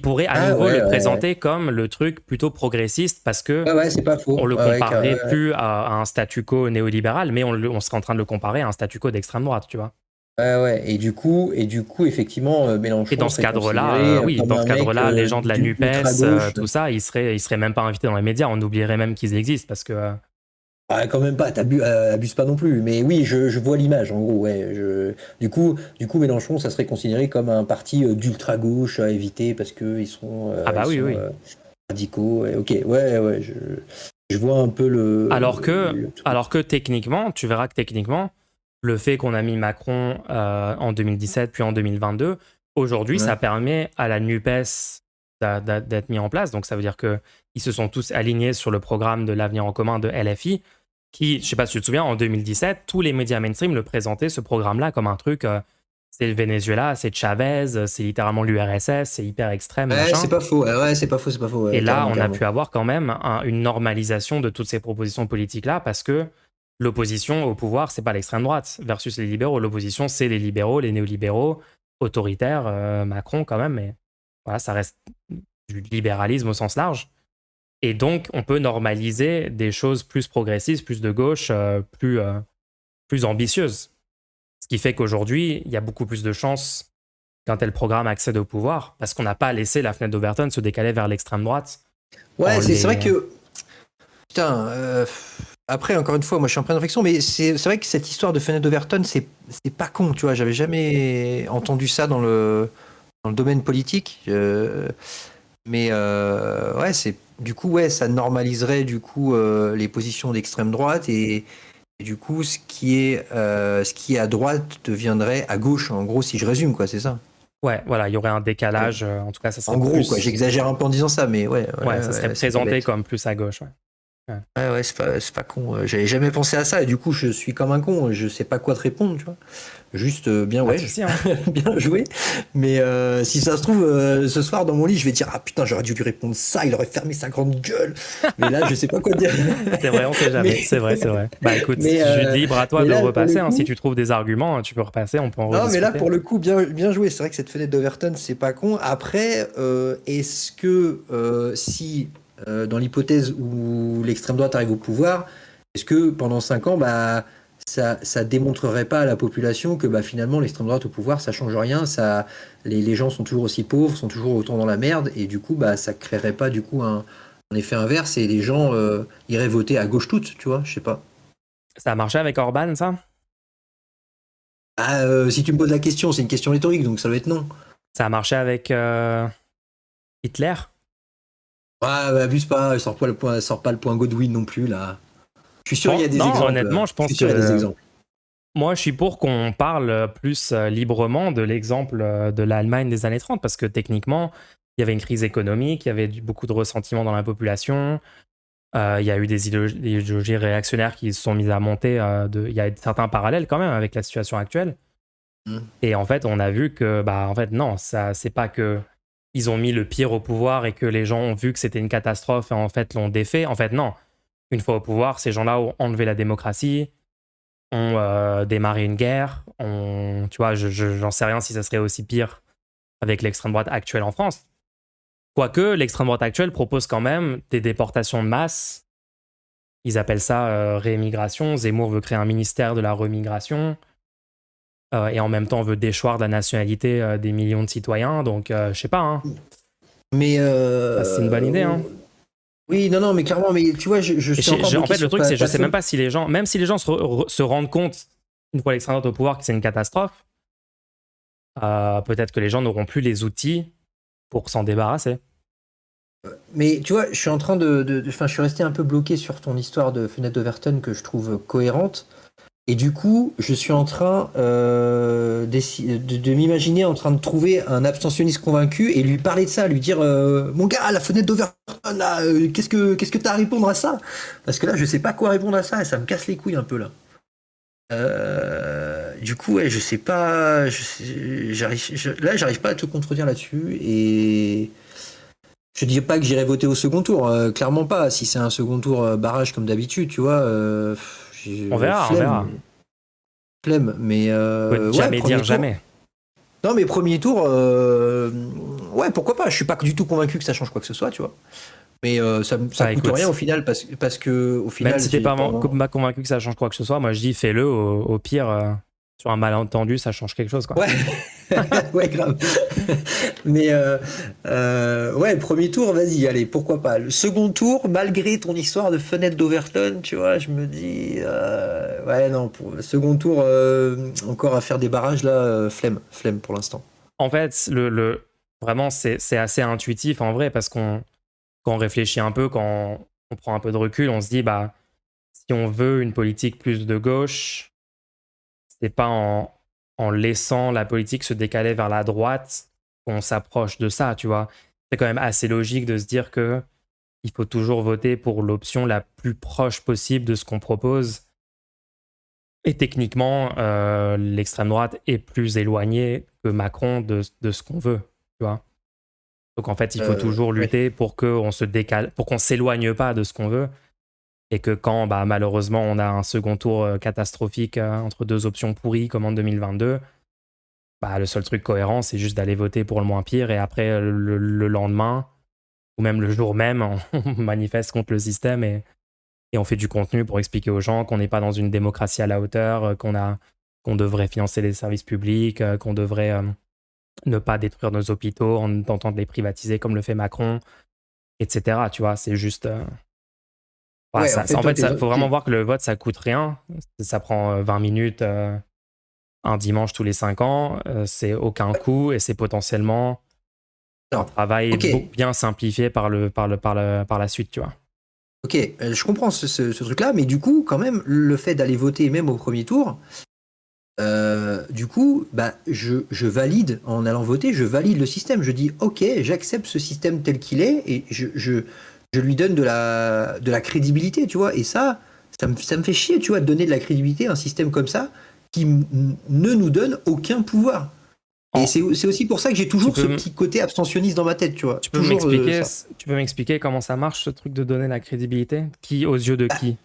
pourrait à
Ah
nouveau le
ouais.
présenter comme le truc plutôt progressiste, parce que
Ouais, c'est pas faux.
on le
Ouais,
comparerait plus à un statu quo néolibéral, mais on serait en train de le comparer à un statu quo d'extrême droite, tu vois.
ouais. Et du coup, effectivement,
Et
Mélenchon
dans ce
serait
cadre-là,
considéré
oui,
comme
dans ce
un mec
cadre-là, les gens de la
d'ultra-gauche.
tout ça, ils seraient même pas invités dans les médias, on oublierait même qu'ils existent, parce que
Ah, quand même pas, abuse pas non plus. Mais oui, je vois l'image, en gros. Ouais, du coup, Mélenchon, ça serait considéré comme un parti d'ultra-gauche à éviter parce qu'ils
ah bah
ils
oui,
sont
oui.
radicaux. Et, ok, ouais, je vois un peu le truc.
Alors que techniquement, tu verras que techniquement, le fait qu'on a mis Macron en 2017 puis en 2022, aujourd'hui,
Ouais.
ça permet à la NUPES d'être mis en place. Donc ça veut dire qu'ils se sont tous alignés sur le programme de l'avenir en commun de LFI, qui, je sais pas si tu te souviens, en 2017, tous les médias mainstream le présentaient, ce programme-là, comme un truc, c'est le Venezuela, c'est Chavez, c'est littéralement l'URSS, c'est hyper extrême,
Ouais,
machin.
c'est pas faux. Ouais, c'est pas faux,
Et
ouais,
là,
carrément,
on a
carrément.
pu avoir quand même une normalisation de toutes ces propositions politiques-là, parce que l'opposition au pouvoir, c'est pas l'extrême droite versus les libéraux. L'opposition, c'est les libéraux, les néolibéraux, autoritaires, Macron quand même, mais voilà, ça reste du libéralisme au sens large. Et donc, on peut normaliser des choses plus progressistes, plus de gauche, plus ambitieuses. Ce qui fait qu'aujourd'hui, il y a beaucoup plus de chances qu'un tel programme accède au pouvoir, parce qu'on n'a pas laissé la fenêtre d'Overton se décaler vers l'extrême droite en
Ouais, c'est vrai
les...
que. Putain, Après, encore une fois, moi je suis en pleine réflexion, mais c'est vrai que cette histoire de fenêtre d'Overton, c'est pas con, tu vois. J'avais jamais entendu ça dans le domaine politique. Mais ouais, du coup, ouais, ça normaliserait du coup les positions d'extrême droite et du coup, ce qui est à droite deviendrait à gauche. En gros, si je résume, quoi, c'est ça.
Ouais, voilà, il y aurait un décalage. En tout cas, ça
En
serait
gros, quoi,
plus.
j'exagère un peu en disant ça, mais
Ouais, ça serait
c'est pas
présenté
bête.
comme plus à gauche. Ouais. Ouais.
Ouais, c'est pas con. J'avais jamais pensé à ça et du coup, je suis comme un con. Je sais pas quoi te répondre, tu vois. Juste bien
Pas de
ouais,
souci, hein.
bien joué. Mais si ça se trouve, ce soir dans mon lit, je vais dire ah putain, j'aurais dû lui répondre ça. Il aurait fermé sa grande gueule. Mais là, je sais pas quoi dire.
C'est vrai, on sait
mais
jamais. C'est vrai, c'est vrai. Bah écoute,
mais,
libre à toi
mais
de
là, pour le
repasser, hein. Si
coup,
tu trouves des arguments, tu peux repasser, on peut en
non, mais là,
rediscuter.
pour le coup, bien joué. C'est vrai que cette fenêtre d'Overton, c'est pas con. Après, est-ce que si, dans l'hypothèse où l'extrême droite arrive au pouvoir, est-ce que pendant 5 ans, bah, ça démontrerait pas à la population que bah, finalement, l'extrême droite au pouvoir, ça change rien, les gens sont toujours aussi pauvres, sont toujours autant dans la merde, et du coup, bah, ça créerait pas du coup un effet inverse et les gens iraient voter à gauche toute, tu vois, je sais pas.
Ça a marché avec Orban, ça?
Ah, si tu me poses la question, c'est une question rhétorique, donc ça doit être non.
Ça a marché avec Hitler?
Ouais, bah, abuse pas, sort pas le point Godwin non plus, là. Je suis sûr, il y a des
Non,
exemples.
honnêtement, je
Je
pense
suis sûr, il y a des
que
exemples.
moi, je suis pour qu'on parle plus librement de l'exemple de l'Allemagne des années 30, parce que techniquement, il y avait une crise économique, il y avait beaucoup de ressentiment dans la population, il y a eu des idéologies réactionnaires qui se sont mises à monter, il y a certains parallèles quand même avec la situation actuelle.
Mm.
Et en fait, on a vu que, bah, en fait, non, ça, c'est pas que ils ont mis le pire au pouvoir et que les gens ont vu que c'était une catastrophe et en fait l'ont défait. En fait, non. Une fois au pouvoir, ces gens-là ont enlevé la démocratie, ont démarré une guerre. Tu vois, j'en sais rien si ça serait aussi pire avec l'extrême droite actuelle en France. Quoique, l'extrême droite actuelle propose quand même des déportations de masse. Ils appellent ça réémigration. Zemmour veut créer un ministère de la remigration. Et en même temps, veut déchoir de la nationalité des millions de citoyens. Donc, je sais pas, hein.
Mais
C'est une bonne idée, hein.
oui, non, non, mais clairement, mais tu vois, je
Et
suis encore
en
bloqué
fait, le
sur
truc, c'est je
ta
sais même
fin.
pas si les gens, même si les gens se rendent compte, une fois l'extrême droite au pouvoir, que c'est une catastrophe, peut-être que les gens n'auront plus les outils pour s'en débarrasser.
Mais tu vois, je suis en train enfin, je suis resté un peu bloqué sur ton histoire de fenêtre d'Overton que je trouve cohérente. Et du coup, je suis en train de m'imaginer en train de trouver un abstentionniste convaincu et lui parler de ça, lui dire mon gars, la fenêtre d'Overton, là, qu'est-ce que t'as à répondre à ça? Parce que là, je sais pas quoi répondre à ça et ça me casse les couilles un peu là. Du coup, ouais, je sais pas, là, j'arrive pas à te contredire là-dessus et je dis pas que j'irai voter au second tour, clairement pas. Si c'est un second tour barrage comme d'habitude, tu vois,
On verra, on verra.
flemme. Mais
Faut
ouais,
jamais
premier
dire
tour.
jamais.
Non, mais premier tour, ouais, pourquoi pas. Je suis pas du tout convaincu que ça change quoi que ce soit, tu vois. Mais ça
Bah
coûte rien au
écoute,
final parce que au
même
final,
si t'es pas convaincu que ça change quoi que ce soit, moi je dis fais-le, au pire, sur un malentendu, ça change quelque chose, quoi.
ouais, ouais, grave. Mais ouais, premier tour, vas-y, allez, pourquoi pas. Le second tour, malgré ton histoire de fenêtre d'Overton, tu vois, je me dis, ouais, non, pour le second tour, encore à faire des barrages là, flemme pour l'instant.
En fait, vraiment, c'est assez intuitif en vrai, parce qu'on quand on réfléchit un peu, quand on prend un peu de recul, on se dit, bah, si on veut une politique plus de gauche, c'est pas en laissant la politique se décaler vers la droite qu'on s'approche de ça, tu vois. C'est quand même assez logique de se dire que il faut toujours voter pour l'option la plus proche possible de ce qu'on propose. Et techniquement, l'extrême droite est plus éloignée que Macron de ce qu'on veut, tu vois. Donc en fait, il faut toujours
Ouais.
lutter pour qu'on se décale, pour qu'on s'éloigne pas de ce qu'on veut. Et que quand, bah, malheureusement, on a un second tour catastrophique entre deux options pourries comme en 2022, bah, le seul truc cohérent, c'est juste d'aller voter pour le moins pire et après, le lendemain, ou même le jour même, on manifeste contre le système et on fait du contenu pour expliquer aux gens qu'on n'est pas dans une démocratie à la hauteur, qu'on devrait financer les services publics, qu'on devrait ne pas détruire nos hôpitaux en tentant de les privatiser comme le fait Macron, etc. Tu vois, c'est juste... Ouais,
Ouais, en fait,
en
toi,
fait, faut vraiment voir que le vote, ça coûte rien. Ça prend 20 minutes un dimanche tous les 5 ans. C'est aucun coût et c'est potentiellement un
alors,
travail
ok,
bien simplifié par la suite, tu vois.
ok, je comprends ce truc-là, mais du coup, quand même, le fait d'aller voter même au premier tour, du coup, bah, je valide, en allant voter, je valide le système. Je dis, ok, j'accepte ce système tel qu'il est et je lui donne de la crédibilité, tu vois. Et ça me fait chier, tu vois, de donner de la crédibilité à un système comme ça qui ne nous donne aucun pouvoir. Et
En-
c'est aussi pour ça que j'ai
tu
toujours ce
peux,
petit côté abstentionniste dans ma tête, tu vois.
tu peux
Toujours
m'expliquer,
ça.
tu peux m'expliquer comment ça marche, ce truc de donner la crédibilité? Qui, aux yeux de
Bah,
qui?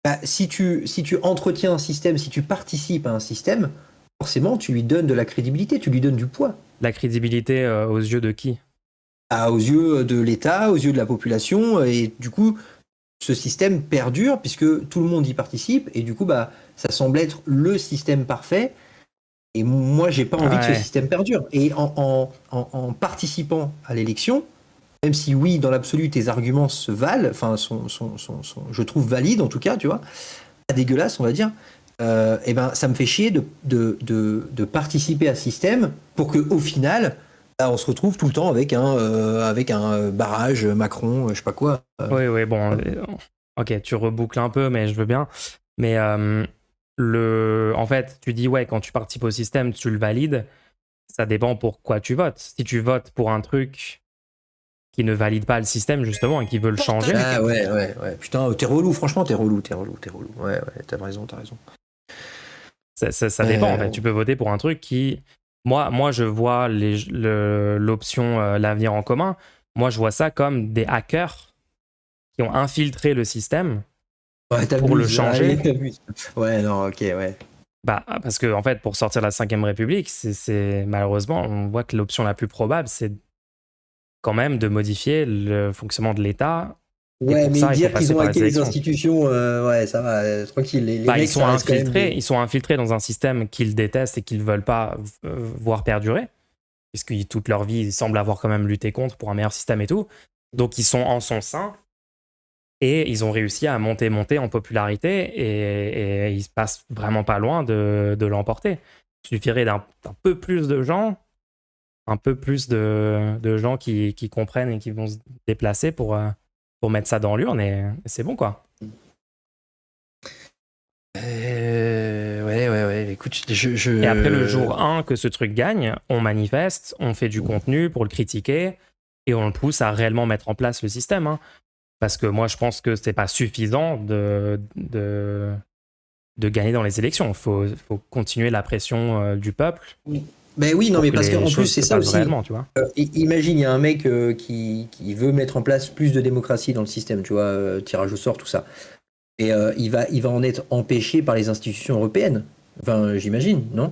bah, si tu entretiens un système, si tu participes à un système, forcément, tu lui donnes de la crédibilité, tu lui donnes du poids.
La crédibilité aux yeux de qui?
Aux yeux de l'État, aux yeux de la population, et du coup, ce système perdure puisque tout le monde y participe, et du coup, bah, ça semble être le système parfait, et moi, j'ai pas envie que ce
Ouais.
système perdure. Et en participant à l'élection, même si oui, dans l'absolu, tes arguments se valent, enfin, je trouve valides en tout cas, tu vois, pas dégueulasse, on va dire, et ben, ça me fait chier de participer à ce système pour qu'au final, bah, on se retrouve tout le temps avec un barrage Macron, je sais pas quoi.
Oui, oui, bon. Ok, tu reboucles un peu, mais je veux bien. Mais en fait, tu dis, ouais, quand tu participes au système, tu le valides. Ça dépend pour quoi tu votes. Si tu votes pour un truc qui ne valide pas le système, justement, et qui veut le changer,
Ah ouais. Putain, t'es relou, franchement, t'es relou. Ouais, t'as raison, t'as raison.
ça dépend, en fait. Tu peux voter pour un truc qui. Moi je vois l'option l'avenir en commun. Moi, je vois ça comme des hackers qui ont infiltré le système
Ouais,
pour le
t'abuses, allez,
changer.
t'abuses. Ouais, non, ok, ouais.
Bah, parce que, en fait, pour sortir de la 5ème République, malheureusement, on voit que l'option la plus probable, c'est quand même de modifier le fonctionnement de l'État. Et
Ouais,
pour
mais
ça, il faut
dire qu'ils
passer
ont
par les
hacké les
élections.
institutions, ouais, ça va, tranquille. Les
Bah,
mecs, ça reste quand même des.
ils sont infiltrés dans un système qu'ils détestent et qu'ils veulent pas voir perdurer, puisque toute leur vie, ils semblent avoir quand même lutté contre pour un meilleur système et tout. Donc, ils sont en son sein et ils ont réussi à monter en popularité et ils se passent vraiment pas loin de l'emporter. Il suffirait d'un peu plus de gens, un peu plus de gens qui comprennent et qui vont se déplacer pour mettre ça dans l'urne et c'est bon, quoi.
Ouais. Écoute,
Et après le jour 1 que ce truc gagne, on manifeste, on fait du contenu pour le critiquer et on le pousse à réellement mettre en place le système, hein. Parce que moi, je pense que c'est pas suffisant de gagner dans les élections. Faut continuer la pression du peuple
Ben oui, non,
pour
mais
que
parce
les
qu'en plus,
choses
c'est
se
ça
passent
aussi.
réellement, tu vois.
Imagine, il y a un mec qui veut mettre en place plus de démocratie dans le système, tu vois, tirage au sort, tout ça. Et il va en être empêché par les institutions européennes. Enfin, j'imagine, non?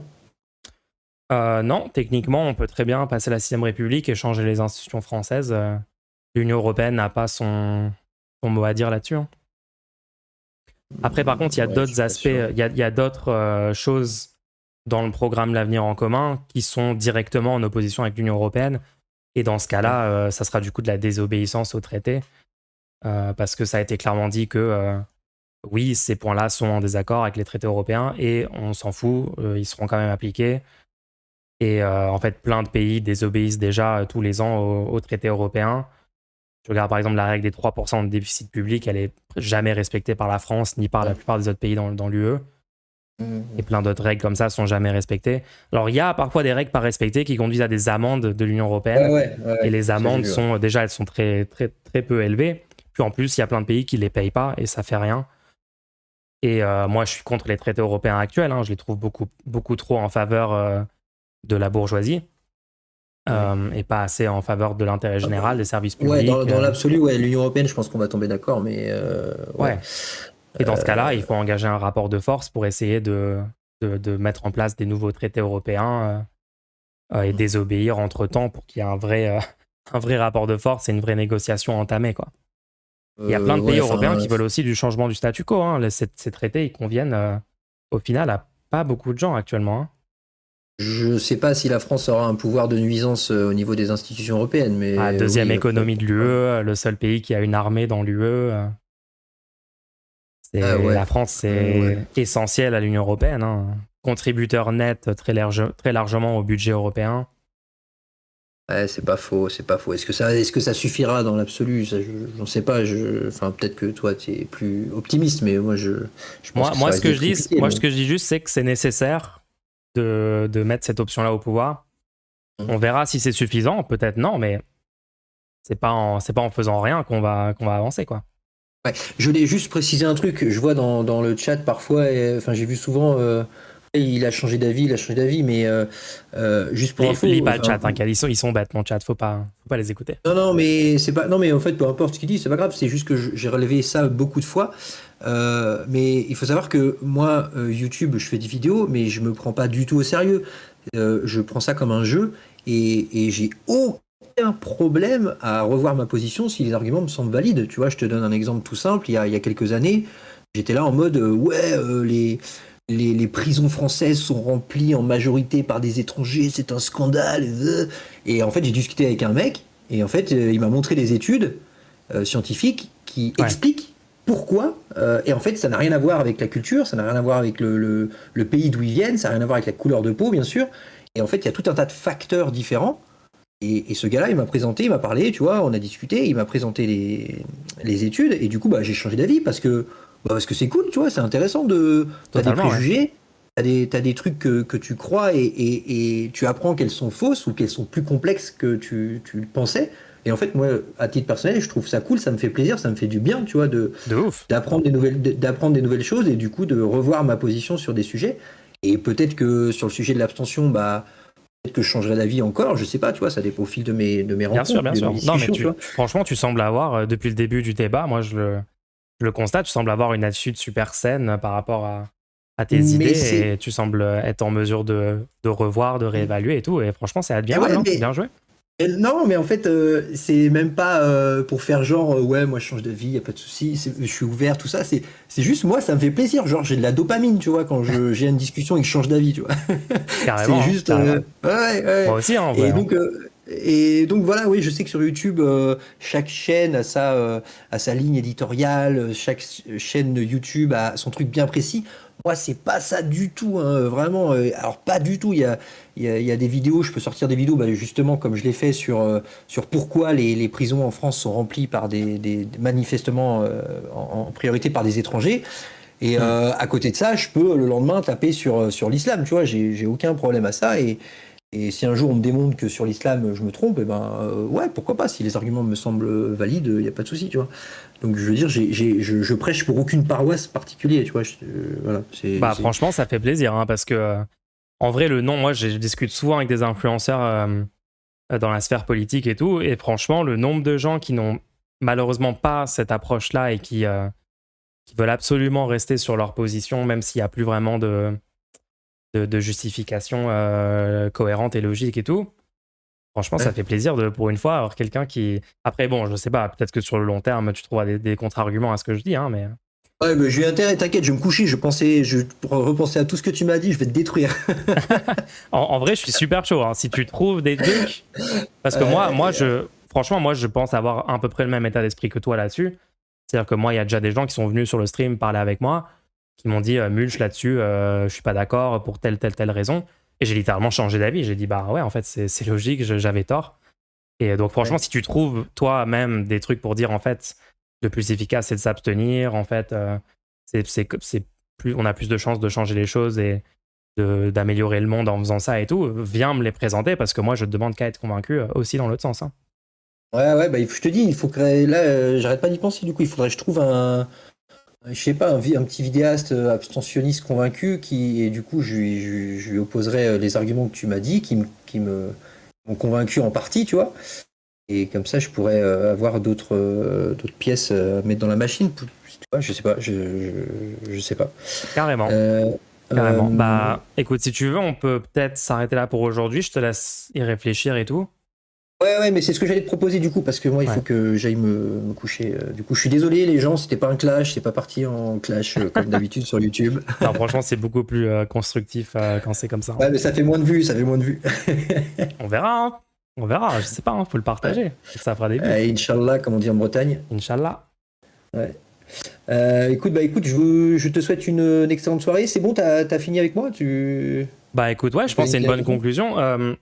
Non, techniquement, on peut très bien passer la 6ème République et changer les institutions françaises. L'Union européenne n'a pas son mot à dire là-dessus, hein. Après, par contre, il y a
Ouais, je
d'autres
suis pas
aspects,
sûr.
il y a d'autres choses dans le programme L'Avenir en commun qui sont directement en opposition avec l'Union européenne. Et dans ce cas-là, ça sera du coup de la désobéissance au traité, parce que ça a été clairement dit que oui, ces points-là sont en désaccord avec les traités européens et on s'en fout, ils seront quand même appliqués. Et en fait, plein de pays désobéissent déjà tous les ans aux traités européens. Je regarde par exemple la règle des 3% de déficit public, elle est jamais respectée par la France ni par la plupart des autres pays dans l'UE. Et plein d'autres règles comme ça sont jamais respectées. Alors il y a parfois des règles pas respectées qui conduisent à des amendes de l'Union européenne. Et les
Ça j'ai
amendes
vu. Ouais.
sont déjà elles sont très peu élevées. Puis en plus il y a plein de pays qui les payent pas et ça fait rien. Et moi je suis contre les traités européens actuels, hein. Je les trouve beaucoup trop en faveur de la bourgeoisie. Et pas assez en faveur de l'intérêt général, des services
Ouais,
publics.
dans l'absolu, ouais, l'Union européenne, je pense qu'on va tomber d'accord, mais ouais.
Ouais. Et dans ce cas-là, il faut engager un rapport de force pour essayer de mettre en place des nouveaux traités européens et désobéir entre-temps pour qu'il y ait un vrai rapport de force et une vraie négociation entamée, quoi. Il y a plein de pays
Ouais,
européens
enfin,
qui veulent aussi du changement du statu quo, hein. Ces traités, ils conviennent au final à pas beaucoup de gens actuellement, hein.
je sais pas si la France aura un pouvoir de nuisance au niveau des institutions européennes,
Ah,
mais
deuxième
oui,
économie de l'UE, le seul pays qui a une armée dans l'UE. La France, c'est essentiel à l'Union européenne, hein. Contributeur net très largement au budget européen.
Ouais, c'est pas faux, c'est pas faux. Est-ce que ça suffira dans l'absolu? J'en sais pas. Enfin, peut-être que toi, tu es plus optimiste, mais je pense que ça
Ce
risque
que
d'être
je dis,
compliqué.
ce que je dis juste, c'est que c'est nécessaire de mettre cette option-là au pouvoir. On verra si c'est suffisant, peut-être non, mais c'est pas en faisant rien qu'on va avancer, quoi.
Ouais. Je voulais juste préciser un truc. Je vois dans le chat parfois, enfin, j'ai vu souvent. Il a changé d'avis, mais juste pour info.
Lis pas le chat, hein, ils sont bêtes, mon chat, faut pas les écouter.
Non, mais c'est pas. Non, mais en fait, peu importe ce qu'il dit, c'est pas grave. C'est juste que j'ai relevé ça beaucoup de fois. Mais il faut savoir que moi, YouTube, je fais des vidéos, mais je me prends pas du tout au sérieux. Je prends ça comme un jeu et j'ai aucun problème à revoir ma position si les arguments me semblent valides. Tu vois, je te donne un exemple tout simple. Il y a quelques années, j'étais là en mode les prisons françaises sont remplies en majorité par des étrangers, c'est un scandale. Et en fait, j'ai discuté avec un mec, et en fait, il m'a montré des études scientifiques qui expliquent pourquoi. Et en fait, ça n'a rien à voir avec la culture, ça n'a rien à voir avec le pays d'où ils viennent, ça n'a rien à voir avec la couleur de peau, bien sûr. Et en fait, il y a tout un tas de facteurs différents. Et ce gars-là, il m'a parlé, tu vois, on a discuté, il m'a présenté les études, et du coup, j'ai changé d'avis parce que c'est cool, tu vois, c'est intéressant t'as des préjugés, t'as des trucs que tu crois et tu apprends qu'elles sont fausses ou qu'elles sont plus complexes que tu le pensais. Et en fait, moi, à titre personnel, je trouve ça cool, ça me fait plaisir, ça me fait du bien, tu vois, d'apprendre des nouvelles choses et du coup de revoir ma position sur des sujets. Et peut-être que sur le sujet de l'abstention, peut-être que je changerai d'avis encore, je sais pas, tu vois, ça dépend au fil de mes rencontres.
Bien sûr. Non, mais franchement, tu sembles avoir, depuis le début du débat, moi je le constate, tu sembles avoir une attitude super saine par rapport à tes idées et tu sembles être en mesure de revoir, de réévaluer et tout. Et franchement, c'est admirable, bien joué.
Non, mais en fait, c'est même pas pour faire genre, ouais, moi je change d'avis, y a pas de souci, je suis ouvert, tout ça. C'est juste moi, ça me fait plaisir. Genre, j'ai de la dopamine, tu vois, quand j'ai une discussion et que je change d'avis, tu vois.
Carrément.
C'est juste. Ouais.
Moi aussi, hein, en vrai.
Et donc voilà, oui, je sais que sur YouTube, chaque chaîne a sa ligne éditoriale, chaque chaîne YouTube a son truc bien précis. Moi, c'est pas ça du tout, hein, vraiment. Alors, pas du tout. Il y a des vidéos, je peux sortir des vidéos, justement, comme je l'ai fait sur pourquoi les prisons en France sont remplies par des manifestement en priorité par des étrangers. Et à côté de ça, je peux le lendemain taper sur l'islam, tu vois. J'ai aucun problème à ça. Et si un jour on me démontre que sur l'islam je me trompe, ouais, pourquoi pas, si les arguments me semblent valides, il n'y a pas de souci, tu vois. Donc je veux dire, je prêche pour aucune paroisse particulière, tu vois. Voilà,
franchement, ça fait plaisir, hein, parce que en vrai, le nom, moi je discute souvent avec des influenceurs dans la sphère politique et tout, et franchement, le nombre de gens qui n'ont malheureusement pas cette approche-là et qui veulent absolument rester sur leur position, même s'il n'y a plus vraiment de justification cohérente et logique et tout. Franchement, ça fait plaisir pour une fois avoir quelqu'un qui... Après, bon, je sais pas, peut-être que sur le long terme, tu trouveras des contre-arguments à ce que je dis, hein, mais...
Ouais, mais j'ai eu intérêt, t'inquiète, je vais me coucher, je repensais à tout ce que tu m'as dit, je vais te détruire.
en vrai, je suis super chaud, hein, si tu trouves des trucs... Parce que franchement, moi, je pense avoir à peu près le même état d'esprit que toi là-dessus. C'est-à-dire que moi, il y a déjà des gens qui sont venus sur le stream parler avec moi, qui m'ont dit Mulch là-dessus, je suis pas d'accord pour telle raison. Et j'ai littéralement changé d'avis. J'ai dit ouais, en fait, c'est logique, j'avais tort. Et donc, franchement, si tu trouves toi-même des trucs pour dire en fait, le plus efficace, c'est de s'abstenir, en fait, on a plus de chances de changer les choses et d'améliorer le monde en faisant ça et tout, viens me les présenter parce que moi, je te demande qu'à être convaincu aussi dans l'autre sens. Hein.
Ouais, je te dis, il faut que là, j'arrête pas d'y penser. Du coup, il faudrait que je trouve je sais pas, un petit vidéaste abstentionniste convaincu et du coup, je lui opposerai les arguments que tu m'as dit, qui m'ont convaincu en partie, tu vois. Et comme ça, je pourrais avoir d'autres pièces à mettre dans la machine. Tu vois, je sais pas, je sais pas.
Carrément. Carrément. Écoute, si tu veux, on peut peut-être s'arrêter là pour aujourd'hui. Je te laisse y réfléchir et tout.
Ouais, mais c'est ce que j'allais te proposer du coup, parce que moi, il faut que j'aille me coucher. Du coup, je suis désolé, les gens, c'était pas un clash, c'est pas parti en clash comme d'habitude sur YouTube.
Non, franchement, c'est beaucoup plus constructif quand c'est comme ça.
Ouais, mais ça fait moins de vues,
On verra, je sais pas, faut le partager. Ça fera des vues.
Inch'Allah, comme on dit en Bretagne.
Inch'Allah.
Ouais. Écoute, je te souhaite une excellente soirée. C'est bon, t'as fini avec moi?
Bah écoute, ouais,
Tu
je
peux
pense que c'est une
limiter la
bonne
question?
conclusion.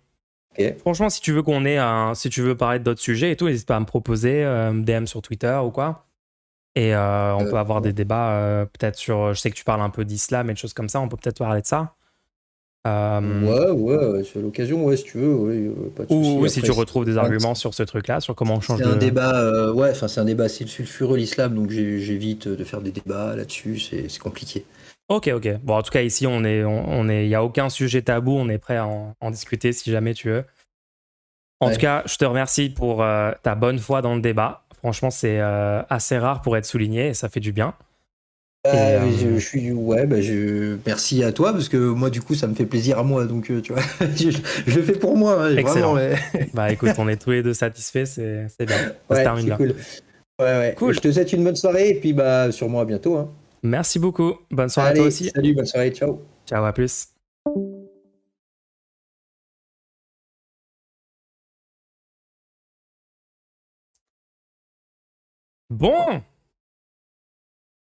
Ok.
Franchement, si tu veux si tu veux parler d'autres sujets et tout, n'hésite pas à me proposer, DM sur Twitter ou quoi. Et on peut avoir des débats peut-être sur. Je sais que tu parles un peu d'islam et de choses comme ça. On peut peut-être parler de ça.
Ouais, c'est l'occasion, ouais, si tu veux, ouais, pas de souci.
Ou si
Après,
tu retrouves des arguments sur ce truc-là, sur comment on change
c'est un
de.
débat, ouais, enfin, c'est un débat assez sulfureux, l'islam, donc j'évite de faire des débats là-dessus, c'est compliqué.
Ok, ok. Bon, en tout cas, ici, il y a aucun sujet tabou. On est prêt à en discuter si jamais tu veux. En tout
Ouais.
cas, je te remercie pour ta bonne foi dans le débat. Franchement, c'est assez rare pour être souligné et ça fait du bien. Et
Je suis, ouais, merci à toi, parce que moi, du coup, ça me fait plaisir à moi, donc, tu vois, je le fais pour moi, hein, vraiment,
excellent.
ouais.
Bah écoute, on est tous les deux satisfaits, c'est bien. Ça se
Ouais,
termine
c'est
bien.
cool. Ouais. Je
Cool.
te souhaite une bonne soirée, et puis, sûrement à bientôt, hein.
Merci beaucoup. Bonne soirée à toi
Allez,
aussi.
salut, bonne soirée, ciao.
Ciao, à plus. Bon,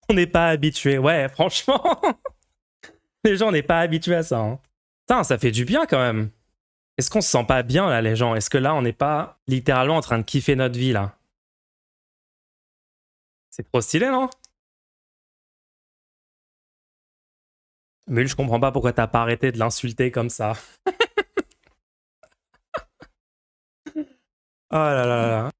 on n'est pas habitué. Ouais, franchement, les gens, on n'est pas habitués à ça. Hein. Putain, ça fait du bien quand même. Est-ce qu'on se sent pas bien là, les gens? Est-ce que là, on n'est pas littéralement en train de kiffer notre vie là? C'est trop stylé, non? Mul, je comprends pas pourquoi t'as pas arrêté de l'insulter comme ça. Oh là là là là.